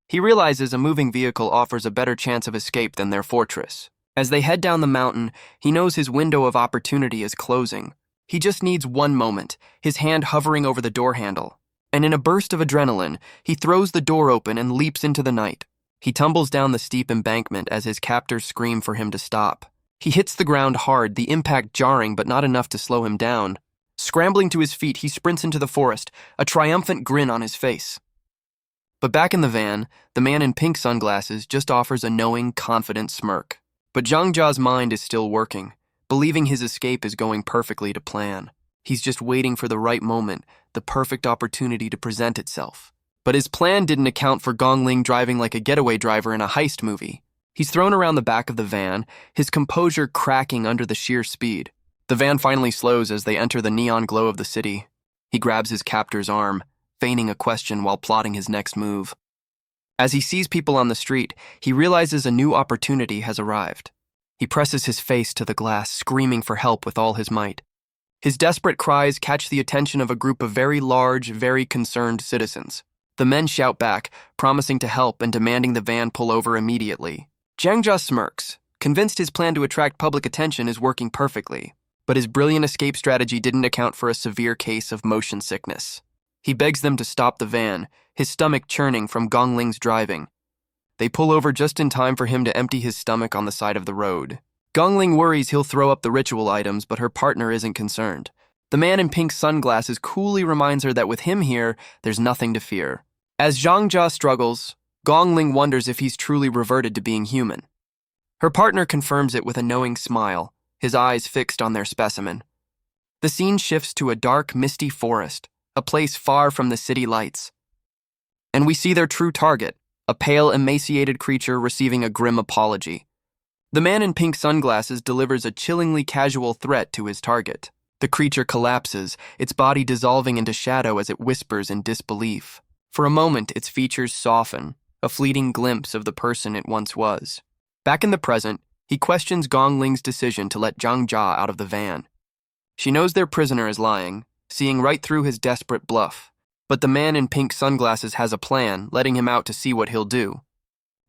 He realizes a moving vehicle offers a better chance of escape than their fortress. As they head down the mountain, he knows his window of opportunity is closing. He just needs one moment, his hand hovering over the door handle. And in a burst of adrenaline, he throws the door open and leaps into the night. He tumbles down the steep embankment as his captors scream for him to stop. He hits the ground hard, the impact jarring but not enough to slow him down. Scrambling to his feet, he sprints into the forest, a triumphant grin on his face. But back in the van, the man in pink sunglasses just offers a knowing, confident smirk. But Zhengzha's mind is still working, believing his escape is going perfectly to plan. He's just waiting for the right moment, the perfect opportunity to present itself. But his plan didn't account for Gongling driving like a getaway driver in a heist movie. He's thrown around the back of the van, his composure cracking under the sheer speed. The van finally slows as they enter the neon glow of the city. He grabs his captor's arm, feigning a question while plotting his next move. As he sees people on the street, he realizes a new opportunity has arrived. He presses his face to the glass, screaming for help with all his might. His desperate cries catch the attention of a group of very large, very concerned citizens. The men shout back, promising to help and demanding the van pull over immediately. Zhang Jia smirks, convinced his plan to attract public attention is working perfectly. But his brilliant escape strategy didn't account for a severe case of motion sickness. He begs them to stop the van, his stomach churning from Gongling's driving. They pull over just in time for him to empty his stomach on the side of the road. Gongling worries he'll throw up the ritual items, but her partner isn't concerned. The man in pink sunglasses coolly reminds her that with him here, there's nothing to fear. As Zhang Jia struggles, Gongling wonders if he's truly reverted to being human. Her partner confirms it with a knowing smile, his eyes fixed on their specimen. The scene shifts to a dark, misty forest, a place far from the city lights. And we see their true target, a pale, emaciated creature receiving a grim apology. The man in pink sunglasses delivers a chillingly casual threat to his target. The creature collapses, its body dissolving into shadow as it whispers in disbelief. For a moment, its features soften, a fleeting glimpse of the person it once was. Back in the present, he questions Gongling's decision to let Zhang Jia out of the van. She knows their prisoner is lying, seeing right through his desperate bluff. But the man in pink sunglasses has a plan, letting him out to see what he'll do.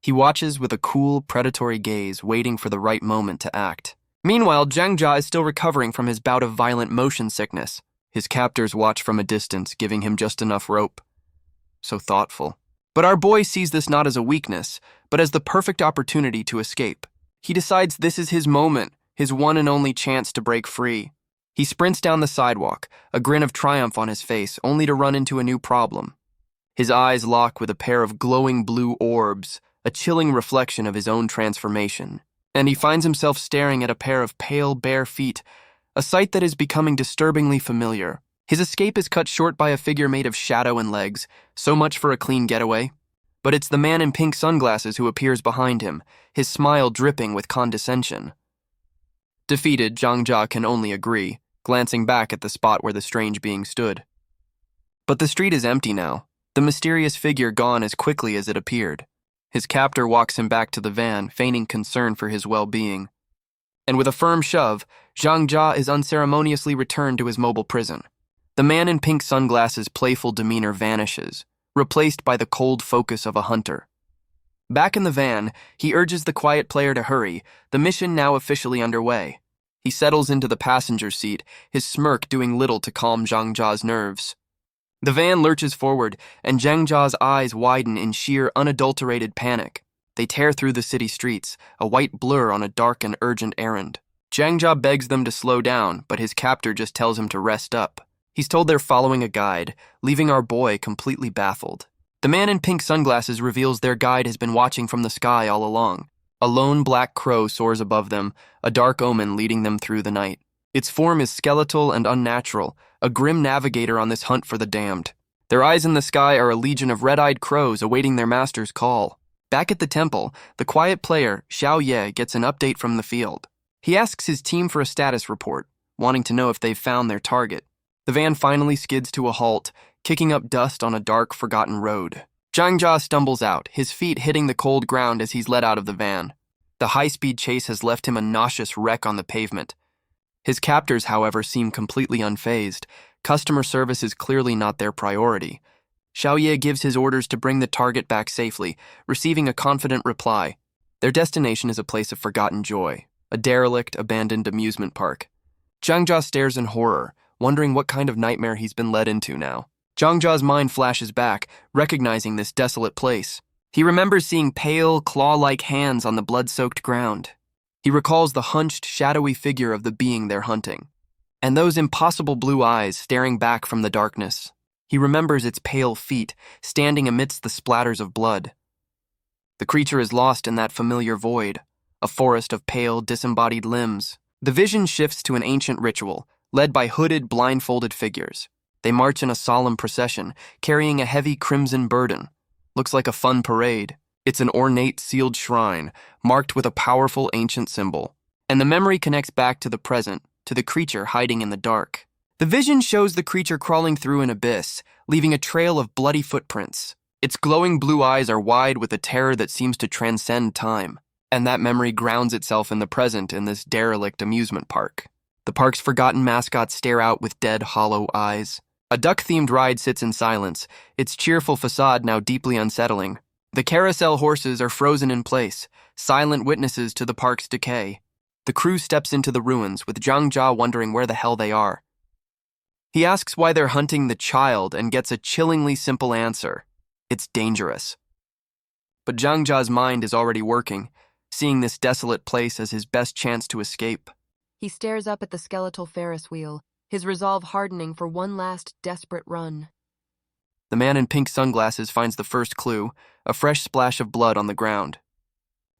He watches with a cool, predatory gaze, waiting for the right moment to act. Meanwhile, Zhang Jia is still recovering from his bout of violent motion sickness. His captors watch from a distance, giving him just enough rope. So thoughtful. But our boy sees this not as a weakness, but as the perfect opportunity to escape. He decides this is his moment, his one and only chance to break free. He sprints down the sidewalk, a grin of triumph on his face, only to run into a new problem. His eyes lock with a pair of glowing blue orbs, a chilling reflection of his own transformation. And he finds himself staring at a pair of pale, bare feet, a sight that is becoming disturbingly familiar. His escape is cut short by a figure made of shadow and legs, so much for a clean getaway. But it's the man in pink sunglasses who appears behind him, his smile dripping with condescension. Defeated, Zhang Jia can only agree, glancing back at the spot where the strange being stood. But the street is empty now, the mysterious figure gone as quickly as it appeared. His captor walks him back to the van, feigning concern for his well-being. And with a firm shove, Zhang Jia is unceremoniously returned to his mobile prison. The man in pink sunglasses' playful demeanor vanishes, replaced by the cold focus of a hunter. Back in the van, he urges the quiet player to hurry, the mission now officially underway. He settles into the passenger seat, his smirk doing little to calm Zhang Jia's nerves. The van lurches forward, and Zhang Jia's eyes widen in sheer, unadulterated panic. They tear through the city streets, a white blur on a dark and urgent errand. Zhang Jia begs them to slow down, but his captor just tells him to rest up. He's told they're following a guide, leaving our boy completely baffled. The man in pink sunglasses reveals their guide has been watching from the sky all along. A lone black crow soars above them, a dark omen leading them through the night. Its form is skeletal and unnatural, a grim navigator on this hunt for the damned. Their eyes in the sky are a legion of red-eyed crows awaiting their master's call. Back at the temple, the quiet player, Xiao Ye, gets an update from the field. He asks his team for a status report, wanting to know if they've found their target. The van finally skids to a halt, kicking up dust on a dark, forgotten road. Zhang Jia stumbles out, his feet hitting the cold ground as he's let out of the van. The high-speed chase has left him a nauseous wreck on the pavement. His captors, however, seem completely unfazed. Customer service is clearly not their priority. Xiao Ye gives his orders to bring the target back safely, receiving a confident reply. Their destination is a place of forgotten joy, a derelict, abandoned amusement park. Zhang Jia stares in horror, wondering what kind of nightmare he's been led into now. Zhang Jia's mind flashes back, recognizing this desolate place. He remembers seeing pale, claw-like hands on the blood-soaked ground. He recalls the hunched, shadowy figure of the being they're hunting, and those impossible blue eyes staring back from the darkness. He remembers its pale feet, standing amidst the splatters of blood. The creature is lost in that familiar void, a forest of pale, disembodied limbs. The vision shifts to an ancient ritual, led by hooded, blindfolded figures. They march in a solemn procession, carrying a heavy crimson burden. Looks like a fun parade. It's an ornate, sealed shrine, marked with a powerful ancient symbol. And the memory connects back to the present, to the creature hiding in the dark. The vision shows the creature crawling through an abyss, leaving a trail of bloody footprints. Its glowing blue eyes are wide with a terror that seems to transcend time, and that memory grounds itself in the present in this derelict amusement park. The park's forgotten mascots stare out with dead, hollow eyes. A duck-themed ride sits in silence, its cheerful facade now deeply unsettling. The carousel horses are frozen in place, silent witnesses to the park's decay. The crew steps into the ruins, with Zhang Jia wondering where the hell they are. He asks why they're hunting the child and gets a chillingly simple answer. It's dangerous. But Zhang Jia's mind is already working, seeing this desolate place as his best chance to escape. He stares up at the skeletal Ferris wheel, his resolve hardening for one last desperate run. The man in pink sunglasses finds the first clue, a fresh splash of blood on the ground.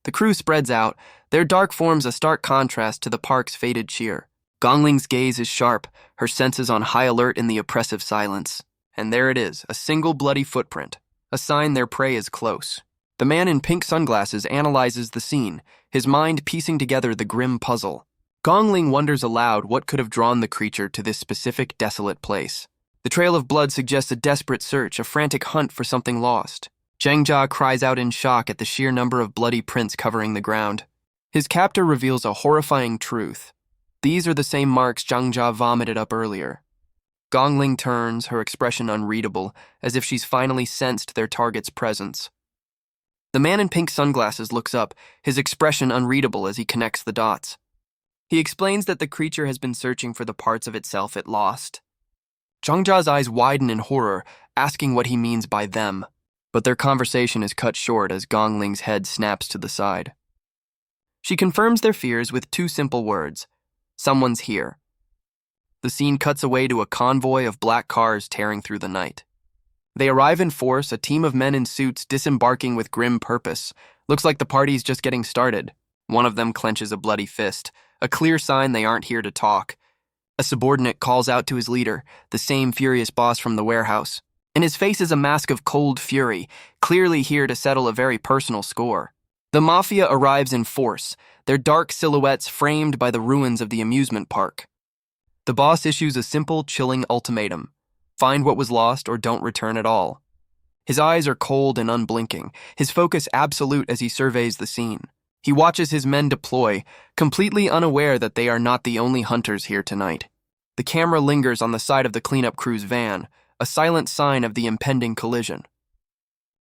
The crew spreads out, their dark forms a stark contrast to the park's faded cheer. Gongling's gaze is sharp, her senses on high alert in the oppressive silence. And there it is, a single bloody footprint, a sign their prey is close. The man in pink sunglasses analyzes the scene, his mind piecing together the grim puzzle. Gongling wonders aloud what could have drawn the creature to this specific desolate place. The trail of blood suggests a desperate search, a frantic hunt for something lost. Zhang Jia cries out in shock at the sheer number of bloody prints covering the ground. His captor reveals a horrifying truth. These are the same marks Zhang Jia vomited up earlier. Gongling turns, her expression unreadable, as if she's finally sensed their target's presence. The man in pink sunglasses looks up, his expression unreadable as he connects the dots. He explains that the creature has been searching for the parts of itself it lost. Zhang Jia's eyes widen in horror, asking what he means by them. But their conversation is cut short as Gongling's head snaps to the side. She confirms their fears with two simple words. Someone's here. The scene cuts away to a convoy of black cars tearing through the night. They arrive in force, a team of men in suits disembarking with grim purpose. Looks like the party's just getting started. One of them clenches a bloody fist, a clear sign they aren't here to talk. A subordinate calls out to his leader, the same furious boss from the warehouse. In his face is a mask of cold fury, clearly here to settle a very personal score. The mafia arrives in force, their dark silhouettes framed by the ruins of the amusement park. The boss issues a simple, chilling ultimatum. Find what was lost or don't return at all. His eyes are cold and unblinking, his focus absolute as he surveys the scene. He watches his men deploy, completely unaware that they are not the only hunters here tonight. The camera lingers on the side of the cleanup crew's van, a silent sign of the impending collision.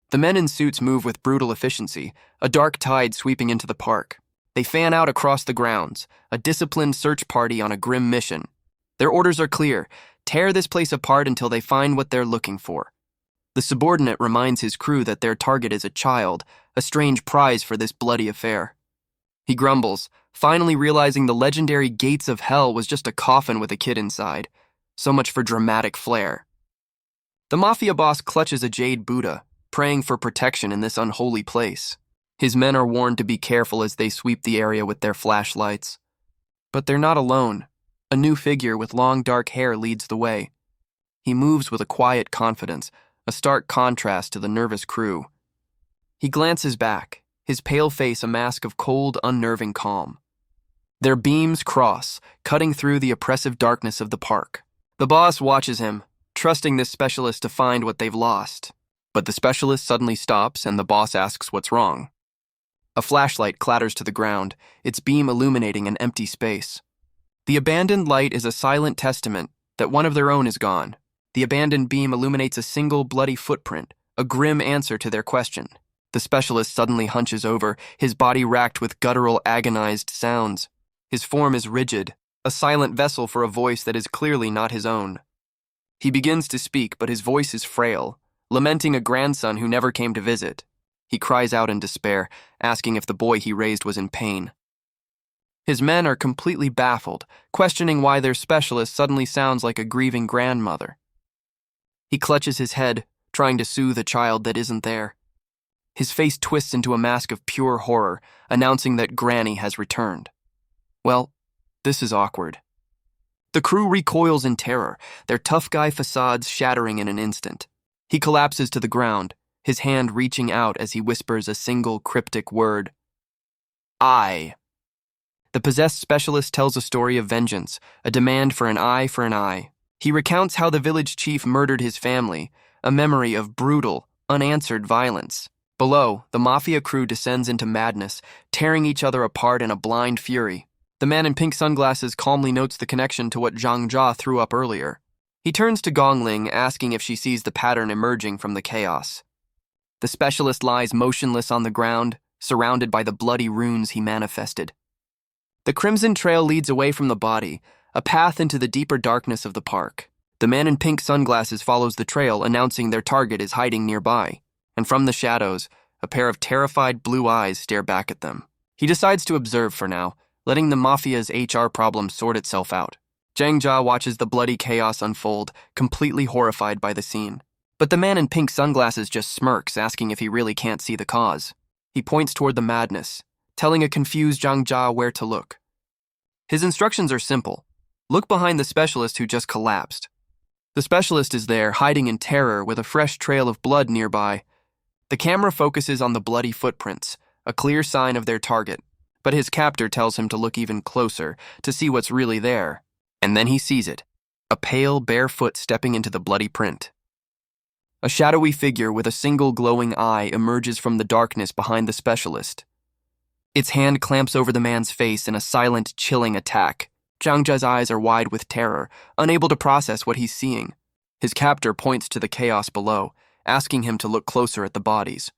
The men in suits move with brutal efficiency, a dark tide sweeping into the park. They fan out across the grounds, a disciplined search party on a grim mission. Their orders are clear: tear this place apart until they find what they're looking for. The subordinate reminds his crew that their target is a child, a strange prize for this bloody affair. He grumbles, finally realizing the legendary gates of hell was just a coffin with a kid inside. So much for dramatic flair. The mafia boss clutches a jade Buddha, praying for protection in this unholy place. His men are warned to be careful as they sweep the area with their flashlights. But they're not alone. A new figure with long dark hair leads the way. He moves with a quiet confidence, a stark contrast to the nervous crew. He glances back, his pale face a mask of cold, unnerving calm. Their beams cross, cutting through the oppressive darkness of the park. The boss watches him, trusting this specialist to find what they've lost. But the specialist suddenly stops and the boss asks what's wrong. A flashlight clatters to the ground, its beam illuminating an empty space. The abandoned light is a silent testament that one of their own is gone. The abandoned beam illuminates a single bloody footprint, a grim answer to their question. The specialist suddenly hunches over, his body racked with guttural, agonized sounds. His form is rigid, a silent vessel for a voice that is clearly not his own. He begins to speak, but his voice is frail, lamenting a grandson who never came to visit. He cries out in despair, asking if the boy he raised was in pain. His men are completely baffled, questioning why their specialist suddenly sounds like a grieving grandmother. He clutches his head, trying to soothe a child that isn't there. His face twists into a mask of pure horror, announcing that Granny has returned. Well, this is awkward. The crew recoils in terror, their tough guy facades shattering in an instant. He collapses to the ground, his hand reaching out as he whispers a single cryptic word. I. The possessed specialist tells a story of vengeance, a demand for an eye for an eye. He recounts how the village chief murdered his family, a memory of brutal, unanswered violence. Below, the mafia crew descends into madness, tearing each other apart in a blind fury. The man in pink sunglasses calmly notes the connection to what Zhang Jia threw up earlier. He turns to Gongling, asking if she sees the pattern emerging from the chaos. The specialist lies motionless on the ground, surrounded by the bloody runes he manifested. The crimson trail leads away from the body, a path into the deeper darkness of the park. The man in pink sunglasses follows the trail, announcing their target is hiding nearby. And from the shadows, a pair of terrified blue eyes stare back at them. He decides to observe for now, letting the mafia's HR problem sort itself out. Zhang Jia watches the bloody chaos unfold, completely horrified by the scene. But the man in pink sunglasses just smirks, asking if he really can't see the cause. He points toward the madness, telling a confused Zhang Jia where to look. His instructions are simple. Look behind the specialist who just collapsed. The specialist is there, hiding in terror with a fresh trail of blood nearby. The camera focuses on the bloody footprints, a clear sign of their target, but his captor tells him to look even closer to see what's really there. And then he sees it, a pale, bare foot stepping into the bloody print. A shadowy figure with a single glowing eye emerges from the darkness behind the specialist. Its hand clamps over the man's face in a silent, chilling attack. Zhang Jia's eyes are wide with terror, unable to process what he's seeing. His captor points to the chaos below, asking him to look closer at the bodies.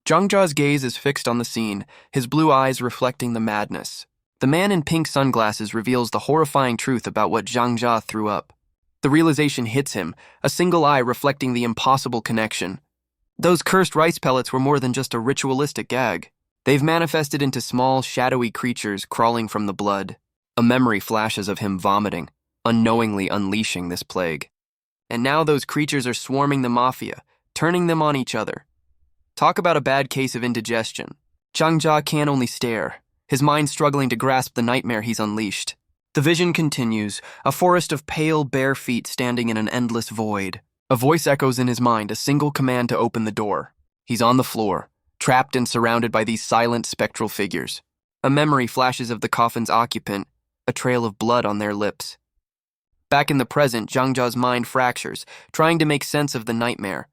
Zhang Jia's gaze is fixed on the scene, his blue eyes reflecting the madness. The man in pink sunglasses reveals the horrifying truth about what Zhang Jia threw up. The realization hits him, a single eye reflecting the impossible connection. Those cursed rice pellets were more than just a ritualistic gag. They've manifested into small, shadowy creatures crawling from the blood. A memory flashes of him vomiting, unknowingly unleashing this plague. And now those creatures are swarming the mafia, turning them on each other. Talk about a bad case of indigestion. Zhang Jia can only stare, his mind struggling to grasp the nightmare he's unleashed. The vision continues, a forest of pale, bare feet standing in an endless void. A voice echoes in his mind, a single command to open the door. He's on the floor, trapped and surrounded by these silent, spectral figures. A memory flashes of the coffin's occupant, a trail of blood on their lips. Back in the present, Zhang Jia's mind fractures, trying to make sense of the nightmare.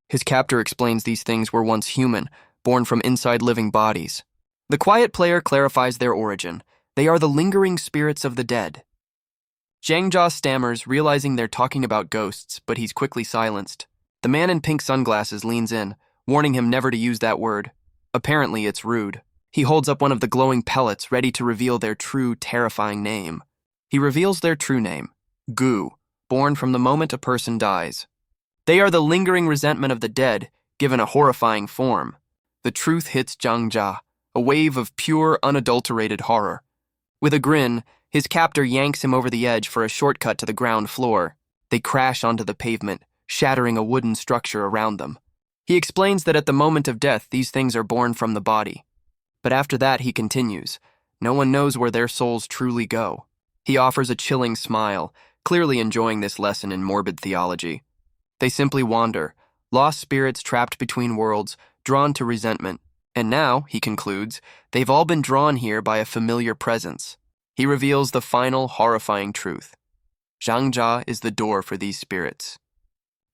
His captor explains these things were once human, born from inside living bodies. The quiet player clarifies their origin. They are the lingering spirits of the dead. Zhang Jia stammers, realizing they're talking about ghosts, but he's quickly silenced. The man in pink sunglasses leans in, warning him never to use that word. Apparently, it's rude. He holds up one of the glowing pellets, ready to reveal their true, terrifying name. He reveals their true name, Gu, born from the moment a person dies. They are the lingering resentment of the dead, given a horrifying form. The truth hits Zhang Jia, a wave of pure, unadulterated horror. With a grin, his captor yanks him over the edge for a shortcut to the ground floor. They crash onto the pavement, shattering a wooden structure around them. He explains that at the moment of death, these things are born from the body. But after that, he continues, no one knows where their souls truly go. He offers a chilling smile, clearly enjoying this lesson in morbid theology. They simply wander, lost spirits trapped between worlds, drawn to resentment. And now, he concludes, they've all been drawn here by a familiar presence. He reveals the final, horrifying truth. Zhang Jia is the door for these spirits.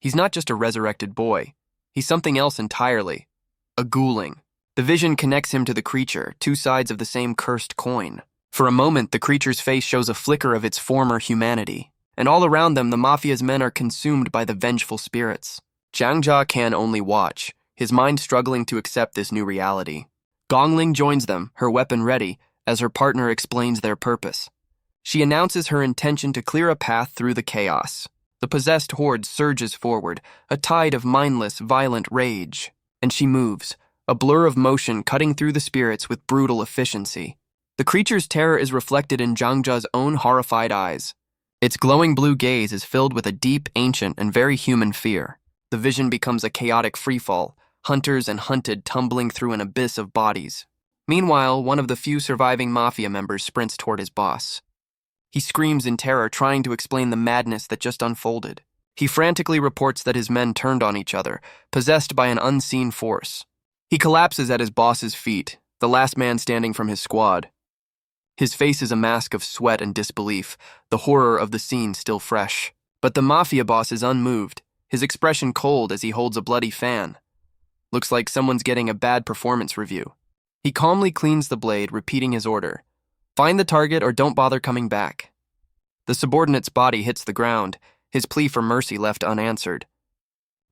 He's not just a resurrected boy. He's something else entirely. A ghouling. The vision connects him to the creature, two sides of the same cursed coin. For a moment, the creature's face shows a flicker of its former humanity. And all around them, the mafia's men are consumed by the vengeful spirits. Zhang Jia can only watch, his mind struggling to accept this new reality. Gongling joins them, her weapon ready, as her partner explains their purpose. She announces her intention to clear a path through the chaos. The possessed horde surges forward, a tide of mindless, violent rage. And she moves, a blur of motion cutting through the spirits with brutal efficiency. The creature's terror is reflected in Zhang Jia's own horrified eyes. Its glowing blue gaze is filled with a deep, ancient, and very human fear. The vision becomes a chaotic freefall, hunters and hunted tumbling through an abyss of bodies. Meanwhile, one of the few surviving mafia members sprints toward his boss. He screams in terror, trying to explain the madness that just unfolded. He frantically reports that his men turned on each other, possessed by an unseen force. He collapses at his boss's feet, the last man standing from his squad. His face is a mask of sweat and disbelief, the horror of the scene still fresh. But the mafia boss is unmoved, his expression cold as he holds a bloody fan. Looks like someone's getting a bad performance review. He calmly cleans the blade, repeating his order. Find the target or don't bother coming back. The subordinate's body hits the ground, his plea for mercy left unanswered.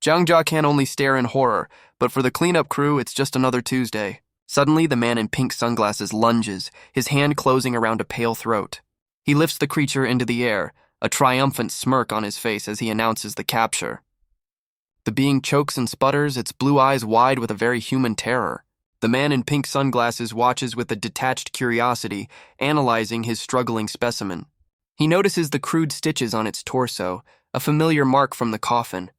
Zhang Jia can only stare in horror, but for the cleanup crew, it's just another Tuesday. Suddenly, the man in pink sunglasses lunges, his hand closing around a pale throat. He lifts the creature into the air, a triumphant smirk on his face as he announces the capture. The being chokes and sputters, its blue eyes wide with a very human terror. The man in pink sunglasses watches with a detached curiosity, analyzing his struggling specimen. He notices the crude stitches on its torso, a familiar mark from the coffin.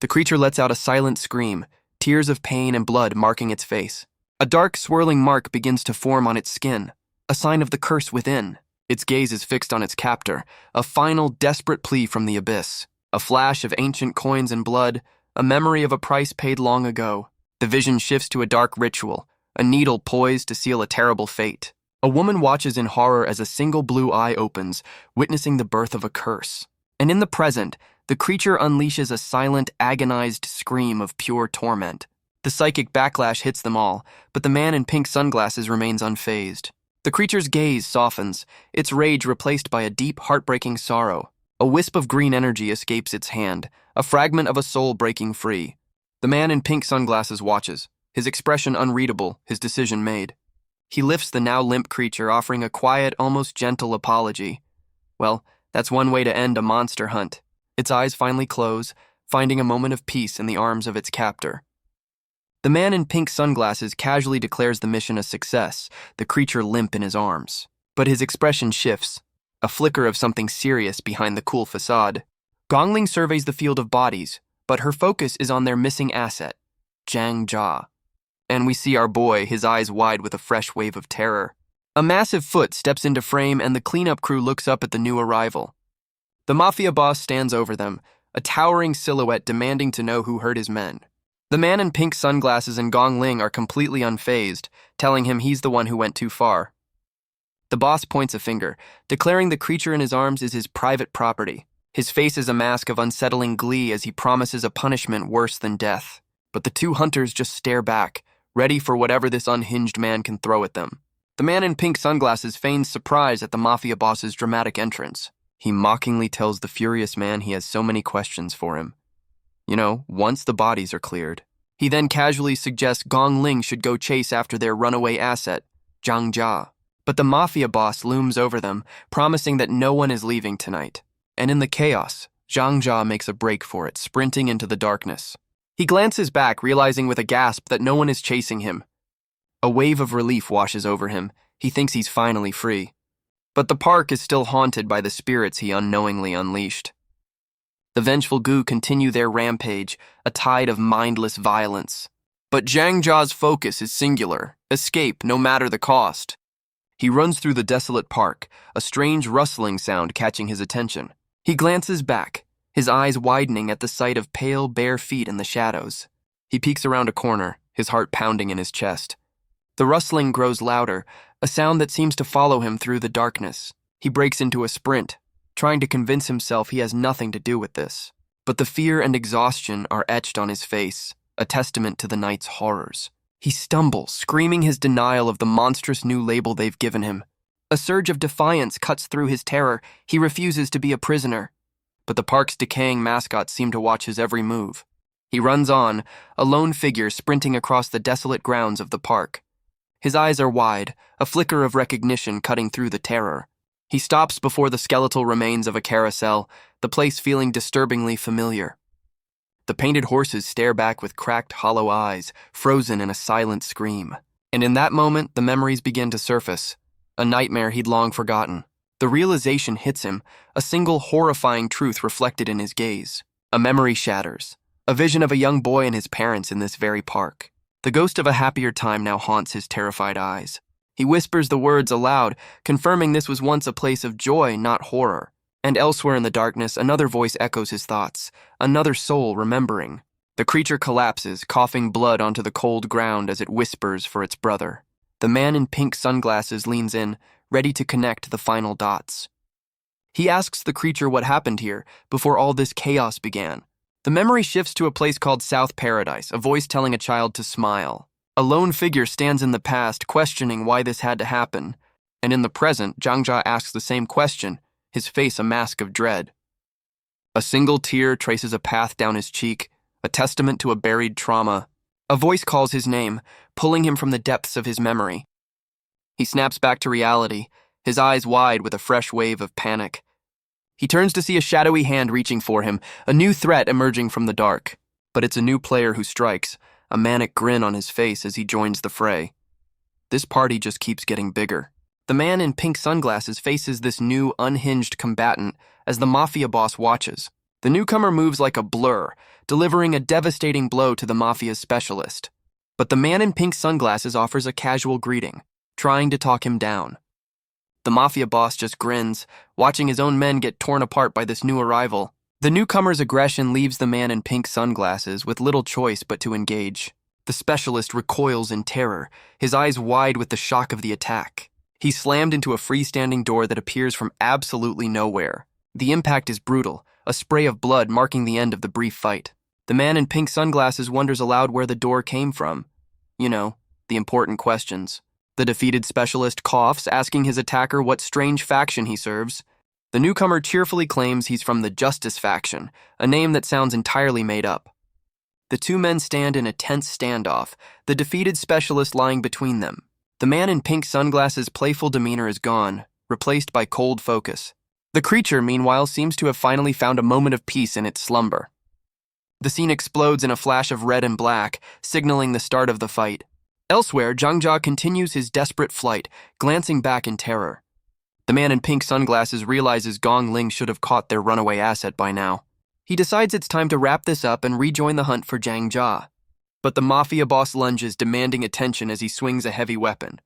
The creature lets out a silent scream, tears of pain and blood marking its face. A dark, swirling mark begins to form on its skin, a sign of the curse within. Its gaze is fixed on its captor, a final, desperate plea from the abyss. A flash of ancient coins and blood, a memory of a price paid long ago. The vision shifts to a dark ritual, a needle poised to seal a terrible fate. A woman watches in horror as a single blue eye opens, witnessing the birth of a curse. And in the present, the creature unleashes a silent, agonized scream of pure torment. The psychic backlash hits them all, but the man in pink sunglasses remains unfazed. The creature's gaze softens, its rage replaced by a deep, heartbreaking sorrow. A wisp of green energy escapes its hand, a fragment of a soul breaking free. The man in pink sunglasses watches, his expression unreadable, his decision made. He lifts the now limp creature, offering a quiet, almost gentle apology. Well, that's one way to end a monster hunt. Its eyes finally close, finding a moment of peace in the arms of its captor. The man in pink sunglasses casually declares the mission a success, the creature limp in his arms. But his expression shifts, a flicker of something serious behind the cool facade. Gongling surveys the field of bodies, but her focus is on their missing asset, Zhang Jia. And we see our boy, his eyes wide with a fresh wave of terror. A massive foot steps into frame and the cleanup crew looks up at the new arrival. The mafia boss stands over them, a towering silhouette demanding to know who hurt his men. The man in pink sunglasses and Gong Ling are completely unfazed, telling him he's the one who went too far. The boss points a finger, declaring the creature in his arms is his private property. His face is a mask of unsettling glee as he promises a punishment worse than death. But the two hunters just stare back, ready for whatever this unhinged man can throw at them. The man in pink sunglasses feigns surprise at the mafia boss's dramatic entrance. He mockingly tells the furious man he has so many questions for him. Once the bodies are cleared. He then casually suggests Gong Ling should go chase after their runaway asset, Zhang Jia. But the mafia boss looms over them, promising that no one is leaving tonight. And in the chaos, Zhang Jia makes a break for it, sprinting into the darkness. He glances back, realizing with a gasp that no one is chasing him. A wave of relief washes over him. He thinks he's finally free. But the park is still haunted by the spirits he unknowingly unleashed. The vengeful goo continue their rampage, a tide of mindless violence. But Zhang Jia's focus is singular, escape no matter the cost. He runs through the desolate park, a strange rustling sound catching his attention. He glances back, his eyes widening at the sight of pale, bare feet in the shadows. He peeks around a corner, his heart pounding in his chest. The rustling grows louder, a sound that seems to follow him through the darkness. He breaks into a sprint, trying to convince himself he has nothing to do with this. But the fear and exhaustion are etched on his face, a testament to the night's horrors. He stumbles, screaming his denial of the monstrous new label they've given him. A surge of defiance cuts through his terror. He refuses to be a prisoner. But the park's decaying mascots seem to watch his every move. He runs on, a lone figure sprinting across the desolate grounds of the park. His eyes are wide, a flicker of recognition cutting through the terror. He stops before the skeletal remains of a carousel, the place feeling disturbingly familiar. The painted horses stare back with cracked, hollow eyes, frozen in a silent scream. And in that moment, the memories begin to surface. A nightmare he'd long forgotten. The realization hits him, a single horrifying truth reflected in his gaze. A memory shatters. A vision of a young boy and his parents in this very park. The ghost of a happier time now haunts his terrified eyes. He whispers the words aloud, confirming this was once a place of joy, not horror. And elsewhere in the darkness, another voice echoes his thoughts, another soul remembering. The creature collapses, coughing blood onto the cold ground as it whispers for its brother. The man in pink sunglasses leans in, ready to connect the final dots. He asks the creature what happened here before all this chaos began. The memory shifts to a place called South Paradise, a voice telling a child to smile. A lone figure stands in the past, questioning why this had to happen. And in the present, Jangjia asks the same question, his face a mask of dread. A single tear traces a path down his cheek, a testament to a buried trauma. A voice calls his name, pulling him from the depths of his memory. He snaps back to reality, his eyes wide with a fresh wave of panic. He turns to see a shadowy hand reaching for him, a new threat emerging from the dark. But it's a new player who strikes, a manic grin on his face as he joins the fray. This party just keeps getting bigger. The man in pink sunglasses faces this new, unhinged combatant as the mafia boss watches. The newcomer moves like a blur, delivering a devastating blow to the mafia's specialist. But the man in pink sunglasses offers a casual greeting, trying to talk him down. The mafia boss just grins, watching his own men get torn apart by this new arrival. The newcomer's aggression leaves the man in pink sunglasses with little choice but to engage. The specialist recoils in terror, his eyes wide with the shock of the attack. He's slammed into a freestanding door that appears from absolutely nowhere. The impact is brutal, a spray of blood marking the end of the brief fight. The man in pink sunglasses wonders aloud where the door came from. You know, the important questions. The defeated specialist coughs, asking his attacker what strange faction he serves. The newcomer cheerfully claims he's from the Justice faction, a name that sounds entirely made up. The two men stand in a tense standoff, the defeated specialist lying between them. The man in pink sunglasses' playful demeanor is gone, replaced by cold focus. The creature, meanwhile, seems to have finally found a moment of peace in its slumber. The scene explodes in a flash of red and black, signaling the start of the fight. Elsewhere, Jangjia continues his desperate flight, glancing back in terror. The man in pink sunglasses realizes Gong Ling should have caught their runaway asset by now. He decides it's time to wrap this up and rejoin the hunt for Jangjia. But the mafia boss lunges, demanding attention as he swings a heavy weapon.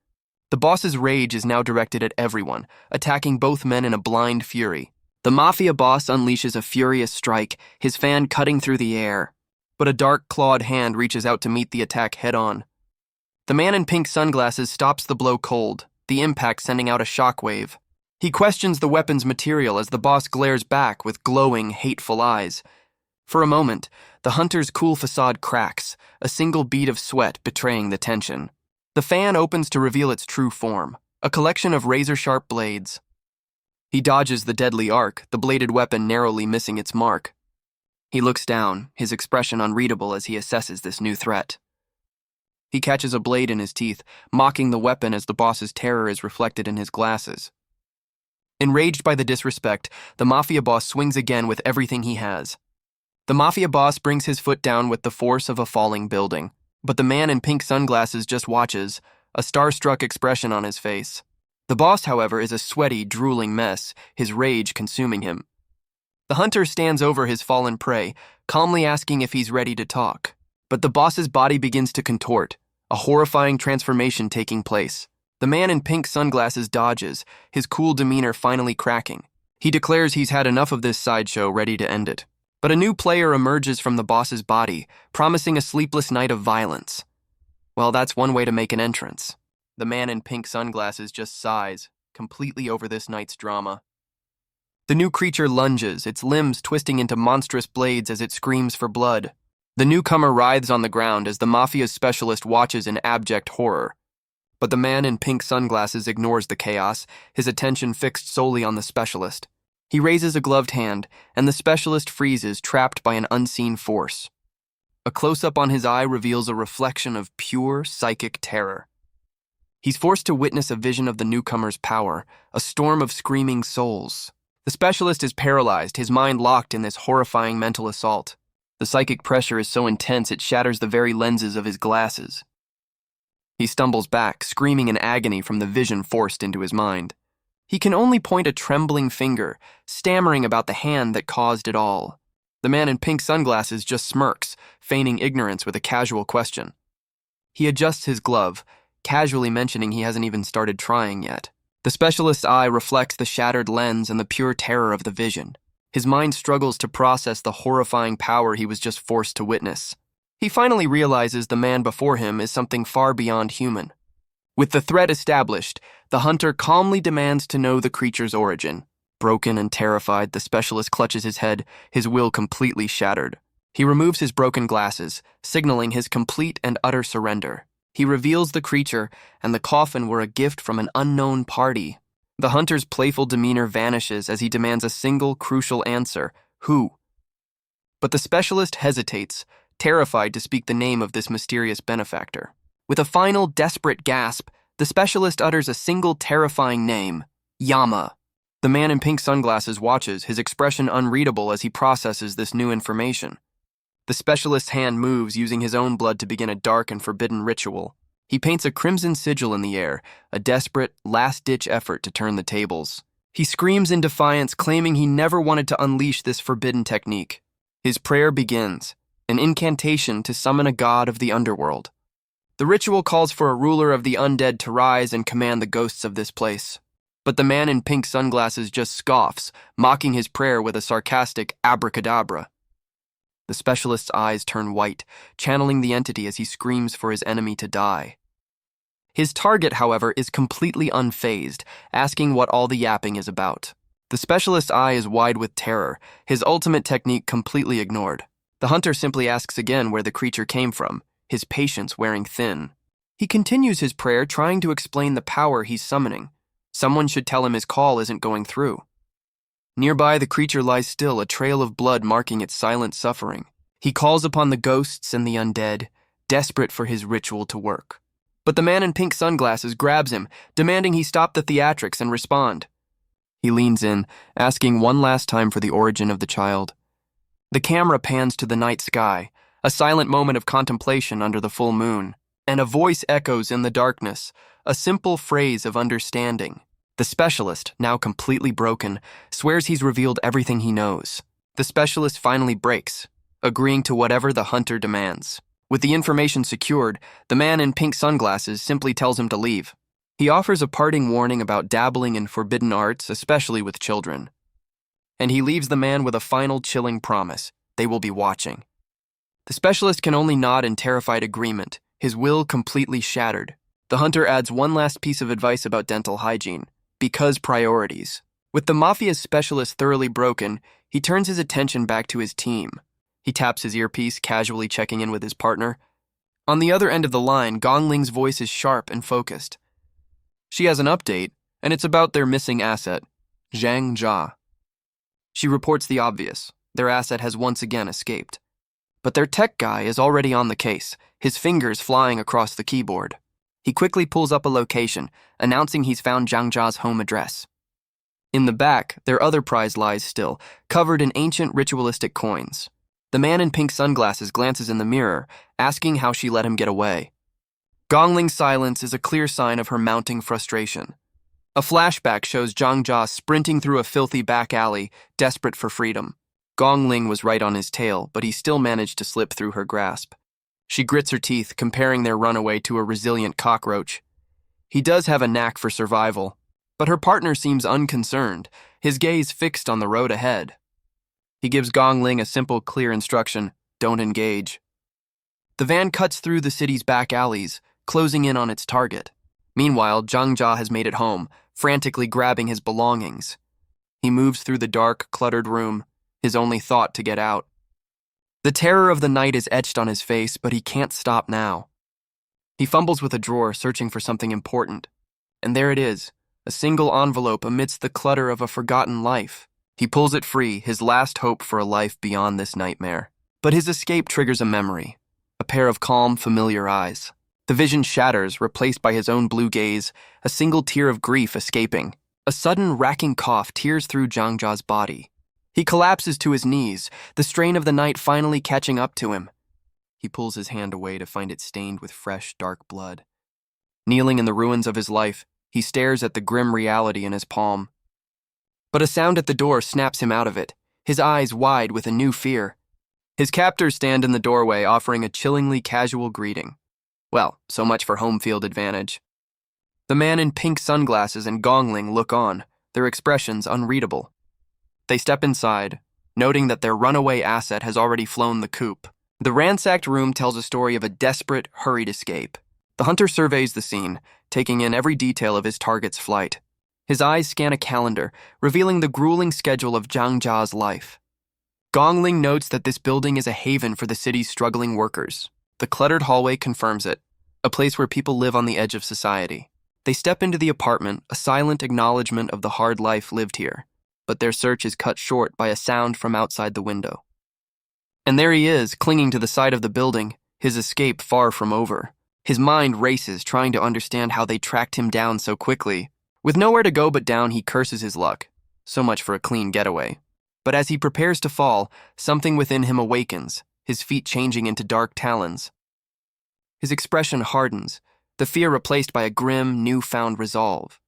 The boss's rage is now directed at everyone, attacking both men in a blind fury. The mafia boss unleashes a furious strike, his fan cutting through the air. But a dark, clawed hand reaches out to meet the attack head-on. The man in pink sunglasses stops the blow cold, the impact sending out a shockwave. He questions the weapon's material as the boss glares back with glowing, hateful eyes. For a moment, the hunter's cool facade cracks, a single bead of sweat betraying the tension. The fan opens to reveal its true form, a collection of razor-sharp blades. He dodges the deadly arc, the bladed weapon narrowly missing its mark. He looks down, his expression unreadable as he assesses this new threat. He catches a blade in his teeth, mocking the weapon as the boss's terror is reflected in his glasses. Enraged by the disrespect, the mafia boss swings again with everything he has. The mafia boss brings his foot down with the force of a falling building, but the man in pink sunglasses just watches, a starstruck expression on his face. The boss, however, is a sweaty, drooling mess, his rage consuming him. The hunter stands over his fallen prey, calmly asking if he's ready to talk. But the boss's body begins to contort, a horrifying transformation taking place. The man in pink sunglasses dodges, his cool demeanor finally cracking. He declares he's had enough of this sideshow, ready to end it. But a new player emerges from the boss's body, promising a sleepless night of violence. Well, that's one way to make an entrance. The man in pink sunglasses just sighs, completely over this night's drama. The new creature lunges, its limbs twisting into monstrous blades as it screams for blood. The newcomer writhes on the ground as the mafia's specialist watches in abject horror. But the man in pink sunglasses ignores the chaos, his attention fixed solely on the specialist. He raises a gloved hand, and the specialist freezes, trapped by an unseen force. A close-up on his eye reveals a reflection of pure psychic terror. He's forced to witness a vision of the newcomer's power, a storm of screaming souls. The specialist is paralyzed, his mind locked in this horrifying mental assault. The psychic pressure is so intense it shatters the very lenses of his glasses. He stumbles back, screaming in agony from the vision forced into his mind. He can only point a trembling finger, stammering about the hand that caused it all. The man in pink sunglasses just smirks, feigning ignorance with a casual question. He adjusts his glove, casually mentioning he hasn't even started trying yet. The specialist's eye reflects the shattered lens and the pure terror of the vision. His mind struggles to process the horrifying power he was just forced to witness. He finally realizes the man before him is something far beyond human. With the threat established, the hunter calmly demands to know the creature's origin. Broken and terrified, the specialist clutches his head, his will completely shattered. He removes his broken glasses, signaling his complete and utter surrender. He reveals the creature, and the coffin were a gift from an unknown party. The hunter's playful demeanor vanishes as he demands a single crucial answer: who? But the specialist hesitates, terrified to speak the name of this mysterious benefactor. With a final desperate gasp, the specialist utters a single terrifying name: Yama. The man in pink sunglasses watches, his expression unreadable as he processes this new information. The specialist's hand moves, using his own blood to begin a dark and forbidden ritual. He paints a crimson sigil in the air, a desperate, last-ditch effort to turn the tables. He screams in defiance, claiming he never wanted to unleash this forbidden technique. His prayer begins, an incantation to summon a god of the underworld. The ritual calls for a ruler of the undead to rise and command the ghosts of this place. But the man in pink sunglasses just scoffs, mocking his prayer with a sarcastic abracadabra. The specialist's eyes turn white, channeling the entity as he screams for his enemy to die. His target, however, is completely unfazed, asking what all the yapping is about. The specialist's eye is wide with terror, his ultimate technique completely ignored. The hunter simply asks again where the creature came from, his patience wearing thin. He continues his prayer, trying to explain the power he's summoning. Someone should tell him his call isn't going through. Nearby, the creature lies still, a trail of blood marking its silent suffering. He calls upon the ghosts and the undead, desperate for his ritual to work. But the man in pink sunglasses grabs him, demanding he stop the theatrics and respond. He leans in, asking one last time for the origin of the child. The camera pans to the night sky, a silent moment of contemplation under the full moon, and a voice echoes in the darkness, a simple phrase of understanding. The specialist, now completely broken, swears he's revealed everything he knows. The specialist finally breaks, agreeing to whatever the hunter demands. With the information secured, the man in pink sunglasses simply tells him to leave. He offers a parting warning about dabbling in forbidden arts, especially with children. And he leaves the man with a final chilling promise: they will be watching. The specialist can only nod in terrified agreement, his will completely shattered. The hunter adds one last piece of advice about dental hygiene: because priorities. With the mafia's specialist thoroughly broken, he turns his attention back to his team. He taps his earpiece, casually checking in with his partner. On the other end of the line, Gongling's voice is sharp and focused. She has an update, and it's about their missing asset, Zhang Jia. She reports the obvious: their asset has once again escaped. But their tech guy is already on the case, his fingers flying across the keyboard. He quickly pulls up a location, announcing he's found Zhang Jia's home address. In the back, their other prize lies still, covered in ancient ritualistic coins. The man in pink sunglasses glances in the mirror, asking how she let him get away. Gongling's silence is a clear sign of her mounting frustration. A flashback shows Zhang Jia sprinting through a filthy back alley, desperate for freedom. Gongling was right on his tail, but he still managed to slip through her grasp. She grits her teeth, comparing their runaway to a resilient cockroach. He does have a knack for survival, but her partner seems unconcerned, his gaze fixed on the road ahead. He gives Gongling a simple, clear instruction: don't engage. The van cuts through the city's back alleys, closing in on its target. Meanwhile, Zhang Jia has made it home, frantically grabbing his belongings. He moves through the dark, cluttered room, his only thought to get out. The terror of the night is etched on his face, but he can't stop now. He fumbles with a drawer, searching for something important. And there it is, a single envelope amidst the clutter of a forgotten life. He pulls it free, his last hope for a life beyond this nightmare. But his escape triggers a memory, a pair of calm, familiar eyes. The vision shatters, replaced by his own blue gaze, a single tear of grief escaping. A sudden, racking cough tears through Zhang Jia's body. He collapses to his knees, the strain of the night finally catching up to him. He pulls his hand away to find it stained with fresh, dark blood. Kneeling in the ruins of his life, he stares at the grim reality in his palm. But a sound at the door snaps him out of it, his eyes wide with a new fear. His captors stand in the doorway, offering a chillingly casual greeting. Well, so much for home field advantage. The man in pink sunglasses and Gongling look on, their expressions unreadable. They step inside, noting that their runaway asset has already flown the coop. The ransacked room tells a story of a desperate, hurried escape. The hunter surveys the scene, taking in every detail of his target's flight. His eyes scan a calendar, revealing the grueling schedule of Zhang Jia's life. Gongling notes that this building is a haven for the city's struggling workers. The cluttered hallway confirms it, a place where people live on the edge of society. They step into the apartment, a silent acknowledgement of the hard life lived here, but their search is cut short by a sound from outside the window. And there he is, clinging to the side of the building, his escape far from over. His mind races, trying to understand how they tracked him down so quickly. With nowhere to go but down, he curses his luck. So much for a clean getaway. But as he prepares to fall, something within him awakens, his feet changing into dark talons. His expression hardens, the fear replaced by a grim, newfound resolve.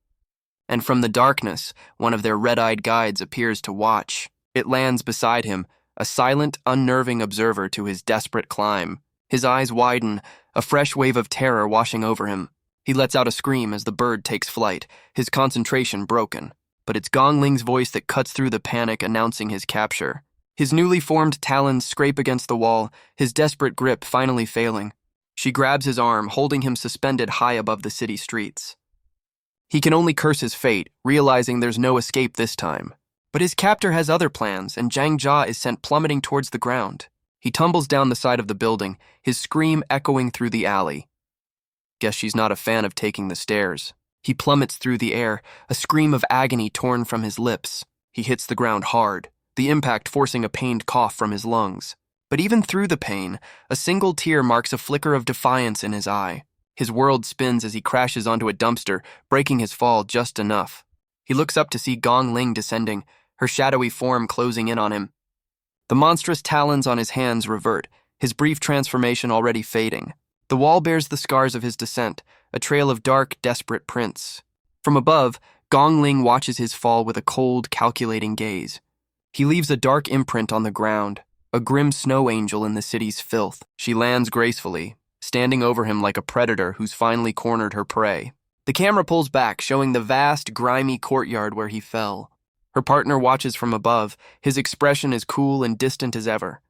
And from the darkness, one of their red-eyed guides appears to watch. It lands beside him, a silent, unnerving observer to his desperate climb. His eyes widen, a fresh wave of terror washing over him. He lets out a scream as the bird takes flight, his concentration broken. But it's Gongling's voice that cuts through the panic, announcing his capture. His newly formed talons scrape against the wall, his desperate grip finally failing. She grabs his arm, holding him suspended high above the city streets. He can only curse his fate, realizing there's no escape this time. But his captor has other plans, and Zhang Jia is sent plummeting towards the ground. He tumbles down the side of the building, his scream echoing through the alley. Guess she's not a fan of taking the stairs. He plummets through the air, a scream of agony torn from his lips. He hits the ground hard, the impact forcing a pained cough from his lungs. But even through the pain, a single tear marks a flicker of defiance in his eye. His world spins as he crashes onto a dumpster, breaking his fall just enough. He looks up to see Gongling descending, her shadowy form closing in on him. The monstrous talons on his hands revert, his brief transformation already fading. The wall bears the scars of his descent, a trail of dark, desperate prints. From above, Gongling watches his fall with a cold, calculating gaze. He leaves a dark imprint on the ground, a grim snow angel in the city's filth. She lands gracefully, standing over him like a predator who's finally cornered her prey. The camera pulls back, showing the vast, grimy courtyard where he fell. Her partner watches from above, his expression as cool and distant as ever.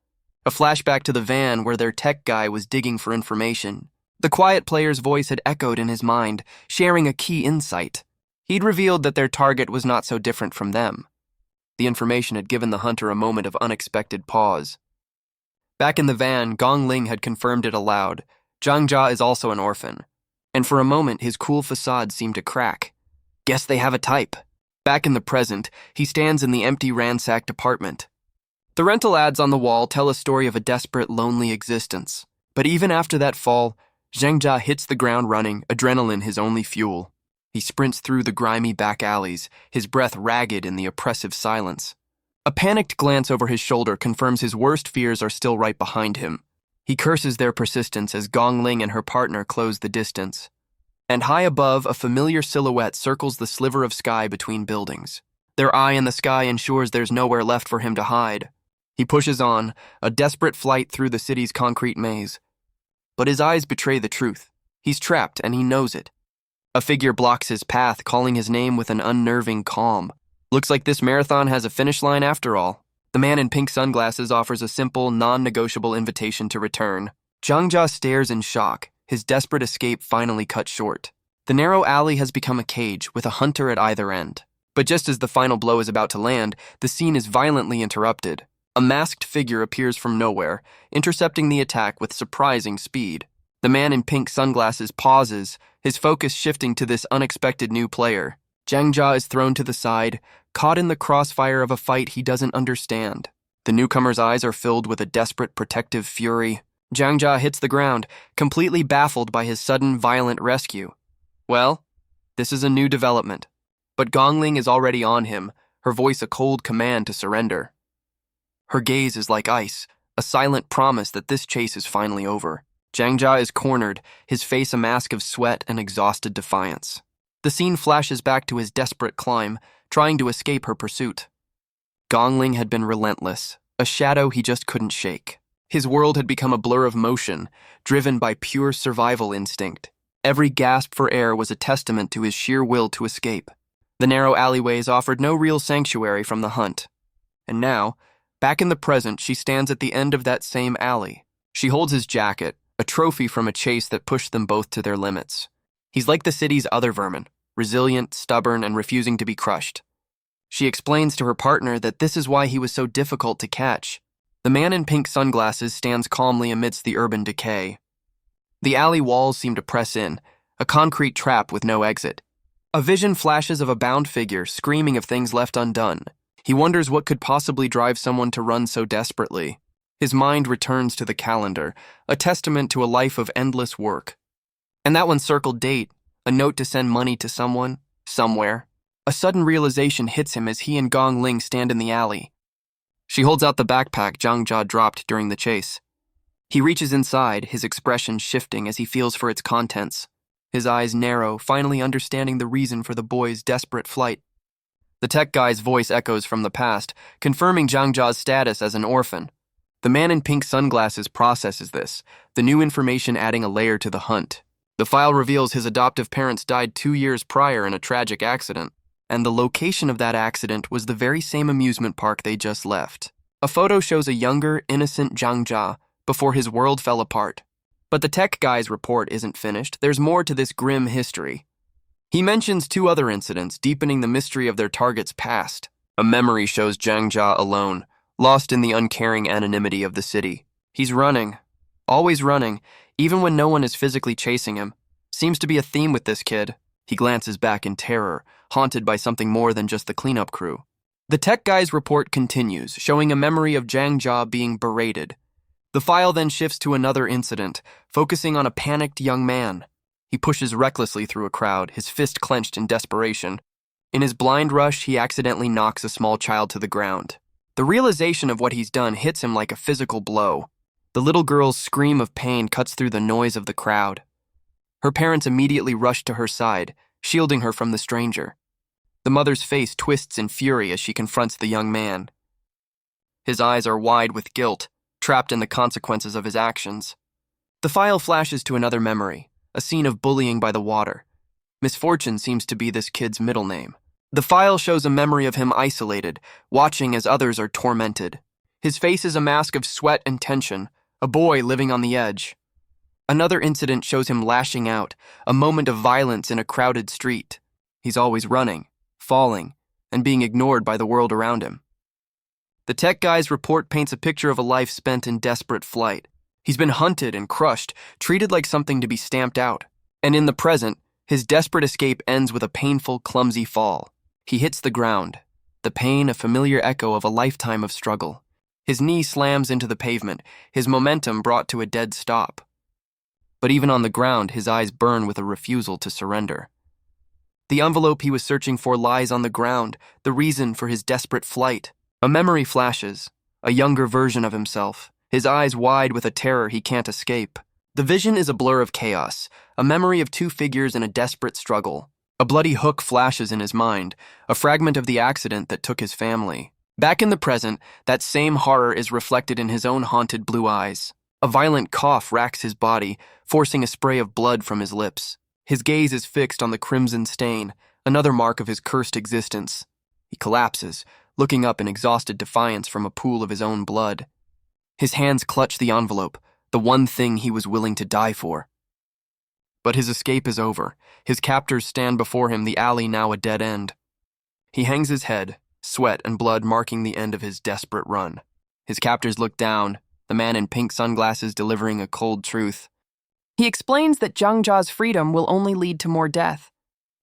A flashback to the van where their tech guy was digging for information. The quiet player's voice had echoed in his mind, sharing a key insight. He'd revealed that their target was not so different from them. The information had given the hunter a moment of unexpected pause. Back in the van, Gongling had confirmed it aloud. Zhang Jia is also an orphan. And for a moment, his cool facade seemed to crack. Guess they have a type. Back in the present, he stands in the empty, ransacked apartment. The rental ads on the wall tell a story of a desperate, lonely existence. But even after that fall, Zhang Jia hits the ground running, adrenaline his only fuel. He sprints through the grimy back alleys, his breath ragged in the oppressive silence. A panicked glance over his shoulder confirms his worst fears are still right behind him. He curses their persistence as Gongling and her partner close the distance. And high above, a familiar silhouette circles the sliver of sky between buildings. Their eye in the sky ensures there's nowhere left for him to hide. He pushes on, a desperate flight through the city's concrete maze. But his eyes betray the truth. He's trapped, and he knows it. A figure blocks his path, calling his name with an unnerving calm. Looks like this marathon has a finish line after all. The man in pink sunglasses offers a simple, non-negotiable invitation to return. Zhang Jia stares in shock, his desperate escape finally cut short. The narrow alley has become a cage, with a hunter at either end. But just as the final blow is about to land, the scene is violently interrupted. A masked figure appears from nowhere, intercepting the attack with surprising speed. The man in pink sunglasses pauses, his focus shifting to this unexpected new player. Zhang Jia is thrown to the side, caught in the crossfire of a fight he doesn't understand. The newcomer's eyes are filled with a desperate protective fury. Zhang Jia hits the ground, completely baffled by his sudden, violent rescue. Well, this is a new development. But Gongling is already on him, her voice a cold command to surrender. Her gaze is like ice, a silent promise that this chase is finally over. Zhang Jia is cornered, his face a mask of sweat and exhausted defiance. The scene flashes back to his desperate climb, trying to escape her pursuit. Gongling had been relentless, a shadow he just couldn't shake. His world had become a blur of motion, driven by pure survival instinct. Every gasp for air was a testament to his sheer will to escape. The narrow alleyways offered no real sanctuary from the hunt. And now, back in the present, she stands at the end of that same alley. She holds his jacket, a trophy from a chase that pushed them both to their limits. He's like the city's other vermin, resilient, stubborn, and refusing to be crushed. She explains to her partner that this is why he was so difficult to catch. The man in pink sunglasses stands calmly amidst the urban decay. The alley walls seem to press in, a concrete trap with no exit. A vision flashes of a bound figure screaming of things left undone. He wonders what could possibly drive someone to run so desperately. His mind returns to the calendar, a testament to a life of endless work. And that one circled date, a note to send money to someone, somewhere. A sudden realization hits him as he and Gong Ling stand in the alley. She holds out the backpack Zhang Jia dropped during the chase. He reaches inside, his expression shifting as he feels for its contents. His eyes narrow, finally understanding the reason for the boy's desperate flight. The tech guy's voice echoes from the past, confirming Zhang Jia's status as an orphan. The man in pink sunglasses processes this, the new information adding a layer to the hunt. The file reveals his adoptive parents died 2 years prior in a tragic accident, and the location of that accident was the very same amusement park they just left. A photo shows a younger, innocent Zhang Jia before his world fell apart. But the tech guy's report isn't finished. There's more to this grim history. He mentions 2 other incidents, deepening the mystery of their target's past. A memory shows Zhang Jia alone, lost in the uncaring anonymity of the city. He's running, always running, even when no one is physically chasing him. Seems to be a theme with this kid. He glances back in terror, haunted by something more than just the cleanup crew. The tech guy's report continues, showing a memory of Zhang Jia being berated. The file then shifts to another incident, focusing on a panicked young man. He pushes recklessly through a crowd, his fist clenched in desperation. In his blind rush, he accidentally knocks a small child to the ground. The realization of what he's done hits him like a physical blow. The little girl's scream of pain cuts through the noise of the crowd. Her parents immediately rush to her side, shielding her from the stranger. The mother's face twists in fury as she confronts the young man. His eyes are wide with guilt, trapped in the consequences of his actions. The file flashes to another memory, a scene of bullying by the water. Misfortune seems to be this kid's middle name. The file shows a memory of him isolated, watching as others are tormented. His face is a mask of sweat and tension, a boy living on the edge. Another incident shows him lashing out, a moment of violence in a crowded street. He's always running, falling, and being ignored by the world around him. The tech guy's report paints a picture of a life spent in desperate flight. He's been hunted and crushed, treated like something to be stamped out. And in the present, his desperate escape ends with a painful, clumsy fall. He hits the ground, the pain a familiar echo of a lifetime of struggle. His knee slams into the pavement, his momentum brought to a dead stop. But even on the ground, his eyes burn with a refusal to surrender. The envelope he was searching for lies on the ground, the reason for his desperate flight. A memory flashes, a younger version of himself, his eyes wide with a terror he can't escape. The vision is a blur of chaos, a memory of 2 figures in a desperate struggle. A bloody hook flashes in his mind, a fragment of the accident that took his family. Back in the present, that same horror is reflected in his own haunted blue eyes. A violent cough racks his body, forcing a spray of blood from his lips. His gaze is fixed on the crimson stain, another mark of his cursed existence. He collapses, looking up in exhausted defiance from a pool of his own blood. His hands clutch the envelope, the one thing he was willing to die for. But his escape is over. His captors stand before him, the alley now a dead end. He hangs his head, sweat and blood marking the end of his desperate run. His captors look down, the man in pink sunglasses delivering a cold truth. He explains that Zhang Jia's freedom will only lead to more death.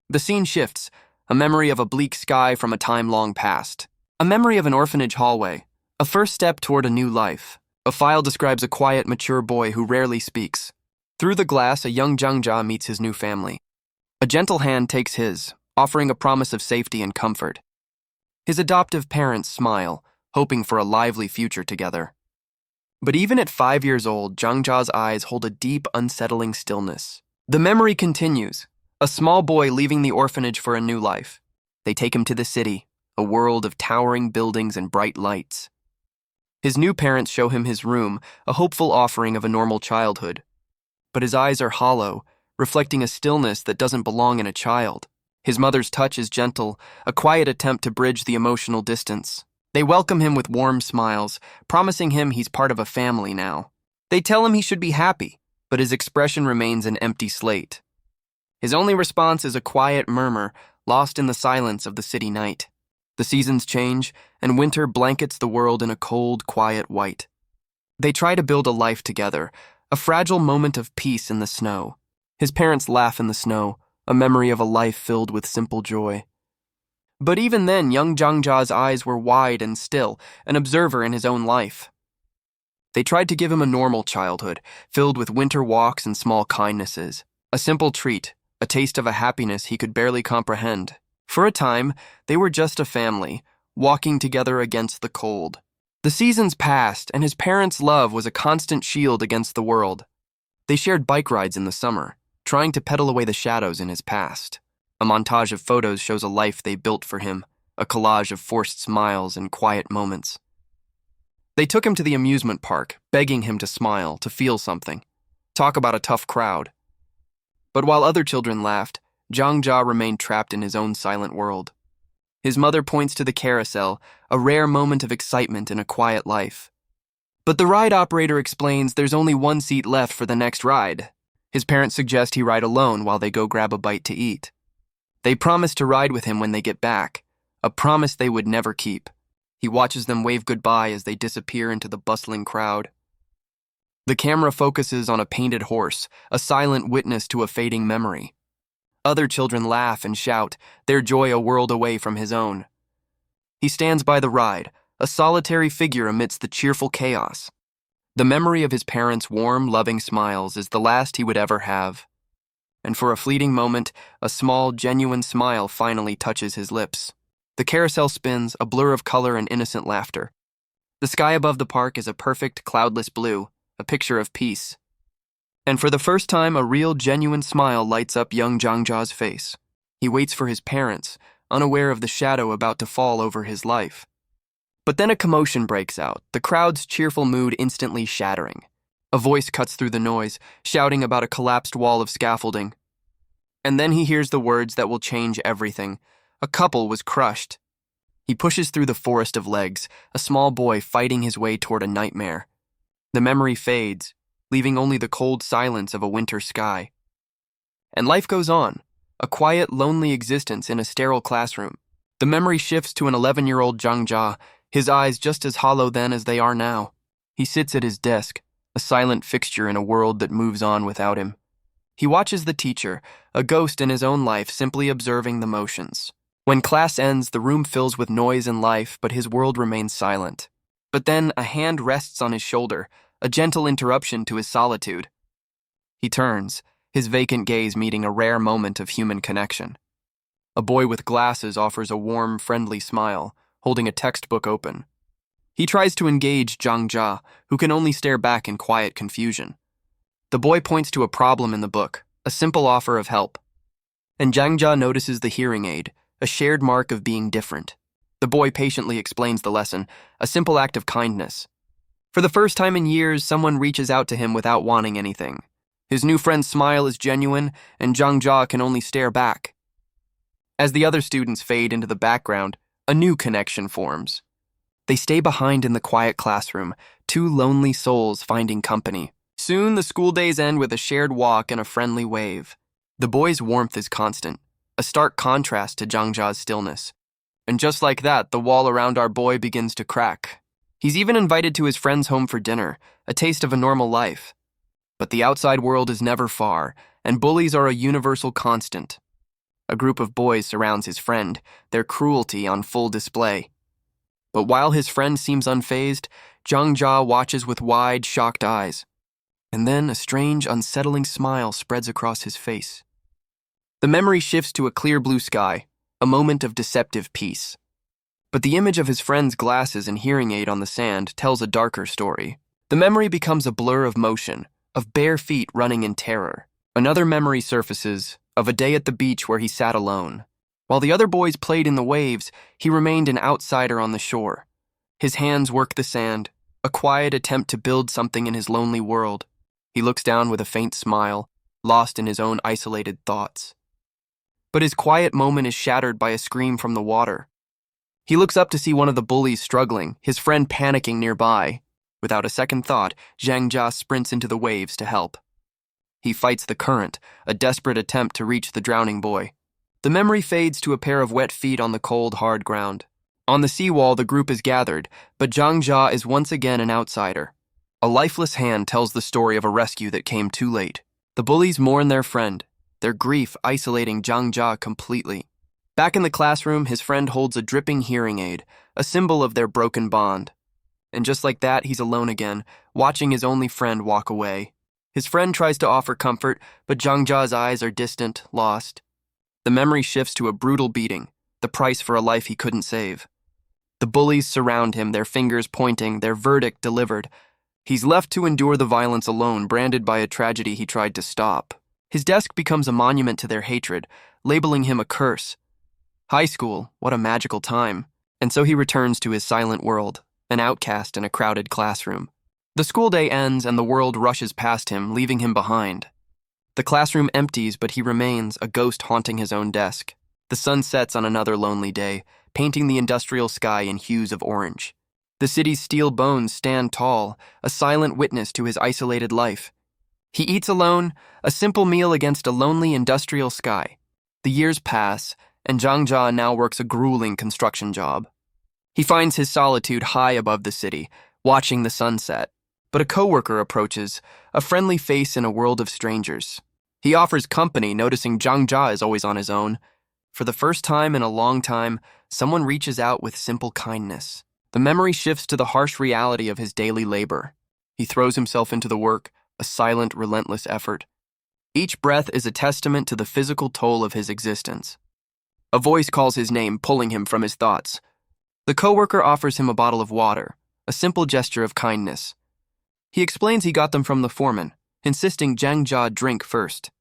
The scene shifts, a memory of a bleak sky from a time long past. A memory of an orphanage hallway, a first step toward a new life. A file describes a quiet, mature boy who rarely speaks. Through the glass, a young Zhang Jia meets his new family. A gentle hand takes his, offering a promise of safety and comfort. His adoptive parents smile, hoping for a lively future together. But even at 5 years old, Zhang Jia's eyes hold a deep, unsettling stillness. The memory continues, a small boy leaving the orphanage for a new life. They take him to the city, a world of towering buildings and bright lights. His new parents show him his room, a hopeful offering of a normal childhood. But his eyes are hollow, reflecting a stillness that doesn't belong in a child. His mother's touch is gentle, a quiet attempt to bridge the emotional distance. They welcome him with warm smiles, promising him he's part of a family now. They tell him he should be happy, but his expression remains an empty slate. His only response is a quiet murmur, lost in the silence of the city night. The seasons change, and winter blankets the world in a cold, quiet white. They try to build a life together, a fragile moment of peace in the snow. His parents laugh in the snow, a memory of a life filled with simple joy. But even then, young Zhangjia's eyes were wide and still, an observer in his own life. They tried to give him a normal childhood, filled with winter walks and small kindnesses, a simple treat, a taste of a happiness he could barely comprehend. For a time, they were just a family, walking together against the cold. The seasons passed, and his parents' love was a constant shield against the world. They shared bike rides in the summer, trying to pedal away the shadows in his past. A montage of photos shows a life they built for him, a collage of forced smiles and quiet moments. They took him to the amusement park, begging him to smile, to feel something. Talk about a tough crowd. But while other children laughed, Zhang Jia remained trapped in his own silent world. His mother points to the carousel, a rare moment of excitement in a quiet life. But the ride operator explains there's only one seat left for the next ride. His parents suggest he ride alone while they go grab a bite to eat. They promise to ride with him when they get back, a promise they would never keep. He watches them wave goodbye as they disappear into the bustling crowd. The camera focuses on a painted horse, a silent witness to a fading memory. Other children laugh and shout, their joy a world away from his own. He stands by the ride, a solitary figure amidst the cheerful chaos. The memory of his parents' warm, loving smiles is the last he would ever have. And for a fleeting moment, a small, genuine smile finally touches his lips. The carousel spins, a blur of color and innocent laughter. The sky above the park is a perfect, cloudless blue, a picture of peace. And for the first time, a real, genuine smile lights up young Zhangjia's face. He waits for his parents, unaware of the shadow about to fall over his life. But then a commotion breaks out, the crowd's cheerful mood instantly shattering. A voice cuts through the noise, shouting about a collapsed wall of scaffolding. And then he hears the words that will change everything. A couple was crushed. He pushes through the forest of legs, a small boy fighting his way toward a nightmare. The memory fades, leaving only the cold silence of a winter sky. And life goes on, a quiet, lonely existence in a sterile classroom. The memory shifts to an 11-year-old Zhang Jia, his eyes just as hollow then as they are now. He sits at his desk, a silent fixture in a world that moves on without him. He watches the teacher, a ghost in his own life, simply observing the motions. When class ends, the room fills with noise and life, but his world remains silent. But then a hand rests on his shoulder, a gentle interruption to his solitude. He turns, his vacant gaze meeting a rare moment of human connection. A boy with glasses offers a warm, friendly smile, holding a textbook open. He tries to engage Zhang Jia, who can only stare back in quiet confusion. The boy points to a problem in the book, a simple offer of help. And Zhang Jia notices the hearing aid, a shared mark of being different. The boy patiently explains the lesson, a simple act of kindness. For the first time in years, someone reaches out to him without wanting anything. His new friend's smile is genuine, and Zhang Jia can only stare back. As the other students fade into the background, a new connection forms. They stay behind in the quiet classroom, two lonely souls finding company. Soon, the school days end with a shared walk and a friendly wave. The boy's warmth is constant, a stark contrast to Zhang Jia's stillness. And just like that, the wall around our boy begins to crack. He's even invited to his friend's home for dinner, a taste of a normal life. But the outside world is never far, and bullies are a universal constant. A group of boys surrounds his friend, their cruelty on full display. But while his friend seems unfazed, Zhang Jia watches with wide, shocked eyes. And then a strange, unsettling smile spreads across his face. The memory shifts to a clear blue sky, a moment of deceptive peace. But the image of his friend's glasses and hearing aid on the sand tells a darker story. The memory becomes a blur of motion, of bare feet running in terror. Another memory surfaces, of a day at the beach where he sat alone. While the other boys played in the waves, he remained an outsider on the shore. His hands work the sand, a quiet attempt to build something in his lonely world. He looks down with a faint smile, lost in his own isolated thoughts. But his quiet moment is shattered by a scream from the water. He looks up to see one of the bullies struggling, his friend panicking nearby. Without a second thought, Zhang Jia sprints into the waves to help. He fights the current, a desperate attempt to reach the drowning boy. The memory fades to a pair of wet feet on the cold, hard ground. On the seawall, the group is gathered, but Zhang Jia is once again an outsider. A lifeless hand tells the story of a rescue that came too late. The bullies mourn their friend, their grief isolating Zhang Jia completely. Back in the classroom, his friend holds a dripping hearing aid, a symbol of their broken bond. And just like that, he's alone again, watching his only friend walk away. His friend tries to offer comfort, but Zhang Jia's eyes are distant, lost. The memory shifts to a brutal beating, the price for a life he couldn't save. The bullies surround him, their fingers pointing, their verdict delivered. He's left to endure the violence alone, branded by a tragedy he tried to stop. His desk becomes a monument to their hatred, labeling him a curse. High school, what a magical time. And so he returns to his silent world, an outcast in a crowded classroom. The school day ends and the world rushes past him, leaving him behind. The classroom empties, but he remains, a ghost haunting his own desk. The sun sets on another lonely day, painting the industrial sky in hues of orange. The city's steel bones stand tall, a silent witness to his isolated life. He eats alone, a simple meal against a lonely industrial sky. The years pass, and Zhang Jia now works a grueling construction job. He finds his solitude high above the city, watching the sunset. But a coworker approaches, a friendly face in a world of strangers. He offers company, noticing Zhang Jia is always on his own. For the first time in a long time, someone reaches out with simple kindness. The memory shifts to the harsh reality of his daily labor. He throws himself into the work, a silent, relentless effort. Each breath is a testament to the physical toll of his existence. A voice calls his name, pulling him from his thoughts. The coworker offers him a bottle of water, a simple gesture of kindness. He explains he got them from the foreman, insisting Zhang Jia drink first.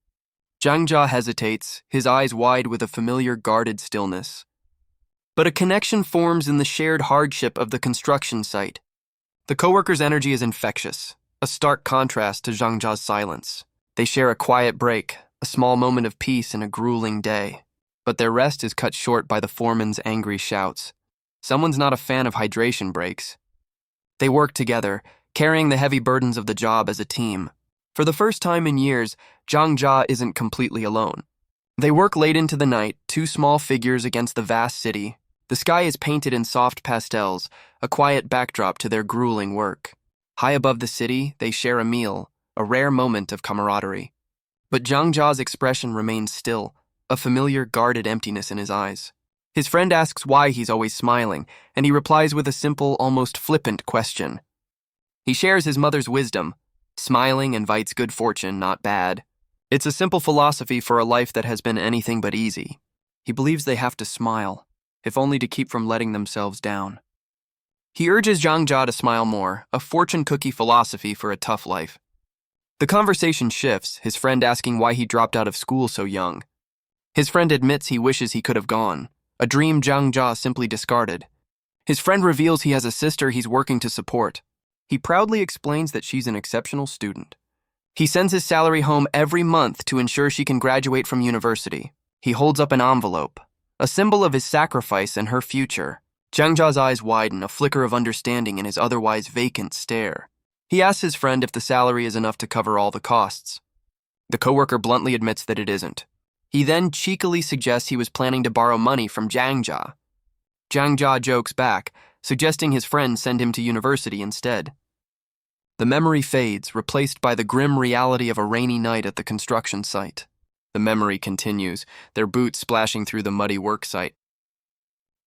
Zhang Jia hesitates, his eyes wide with a familiar guarded stillness. But a connection forms in the shared hardship of the construction site. The coworker's energy is infectious, a stark contrast to Zhang Jia's silence. They share a quiet break, a small moment of peace in a grueling day. But their rest is cut short by the foreman's angry shouts. Someone's not a fan of hydration breaks. They work together, carrying the heavy burdens of the job as a team. For the first time in years, Zhang Jia isn't completely alone. They work late into the night, two small figures against the vast city. The sky is painted in soft pastels, a quiet backdrop to their grueling work. High above the city, they share a meal, a rare moment of camaraderie. But Zhang Jia's expression remains still, a familiar, guarded emptiness in his eyes. His friend asks why he's always smiling, and he replies with a simple, almost flippant question. He shares his mother's wisdom. Smiling invites good fortune, not bad. It's a simple philosophy for a life that has been anything but easy. He believes they have to smile, if only to keep from letting themselves down. He urges Zhang Jia to smile more, a fortune cookie philosophy for a tough life. The conversation shifts, his friend asking why he dropped out of school so young. His friend admits he wishes he could have gone, a dream Zhang Jia simply discarded. His friend reveals he has a sister he's working to support. He proudly explains that she's an exceptional student. He sends his salary home every month to ensure she can graduate from university. He holds up an envelope, a symbol of his sacrifice and her future. Zhang Jia's eyes widen, a flicker of understanding in his otherwise vacant stare. He asks his friend if the salary is enough to cover all the costs. The coworker bluntly admits that it isn't. He then cheekily suggests he was planning to borrow money from Zhang Jia. Zhang Jia jokes back, suggesting his friend send him to university instead. The memory fades, replaced by the grim reality of a rainy night at the construction site. The memory continues, their boots splashing through the muddy work site.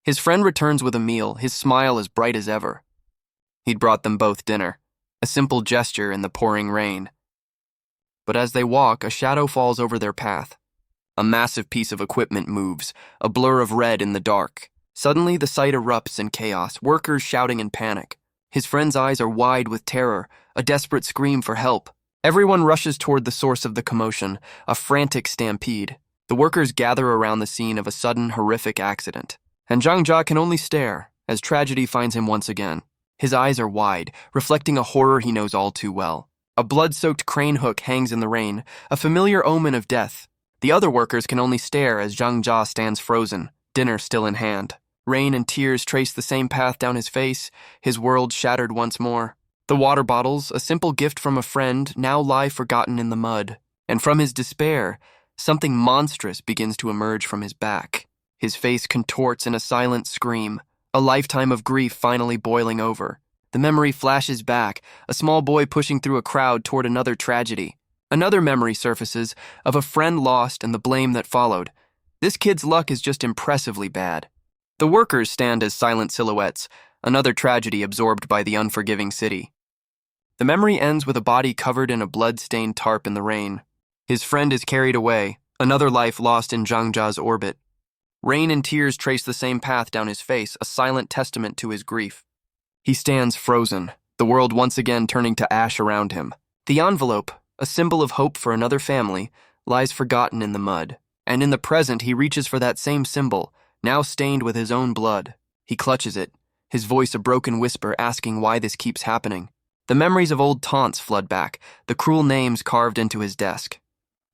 His friend returns with a meal, his smile as bright as ever. He'd brought them both dinner, a simple gesture in the pouring rain. But as they walk, a shadow falls over their path. A massive piece of equipment moves, a blur of red in the dark. Suddenly, the site erupts in chaos, workers shouting in panic. His friend's eyes are wide with terror, a desperate scream for help. Everyone rushes toward the source of the commotion, a frantic stampede. The workers gather around the scene of a sudden, horrific accident. And Zhang Jia can only stare, as tragedy finds him once again. His eyes are wide, reflecting a horror he knows all too well. A blood-soaked crane hook hangs in the rain, a familiar omen of death. The other workers can only stare as Zhang Jia stands frozen, dinner still in hand. Rain and tears trace the same path down his face, his world shattered once more. The water bottles, a simple gift from a friend, now lie forgotten in the mud. And from his despair, something monstrous begins to emerge from his back. His face contorts in a silent scream, a lifetime of grief finally boiling over. The memory flashes back, a small boy pushing through a crowd toward another tragedy. Another memory surfaces, of a friend lost and the blame that followed. This kid's luck is just impressively bad. The workers stand as silent silhouettes, another tragedy absorbed by the unforgiving city. The memory ends with a body covered in a blood-stained tarp in the rain. His friend is carried away, another life lost in Zhangjia's orbit. Rain and tears trace the same path down his face, a silent testament to his grief. He stands frozen, the world once again turning to ash around him. The envelope, a symbol of hope for another family, lies forgotten in the mud. And in the present, he reaches for that same symbol, now stained with his own blood. He clutches it, his voice a broken whisper asking why this keeps happening. The memories of old taunts flood back, the cruel names carved into his desk.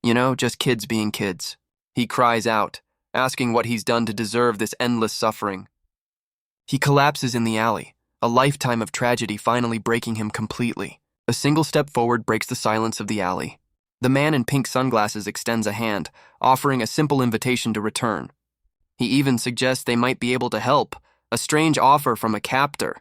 You know, just kids being kids. He cries out, asking what he's done to deserve this endless suffering. He collapses in the alley, a lifetime of tragedy finally breaking him completely. A single step forward breaks the silence of the alley. The man in pink sunglasses extends a hand, offering a simple invitation to return. He even suggests they might be able to help, a strange offer from a captor.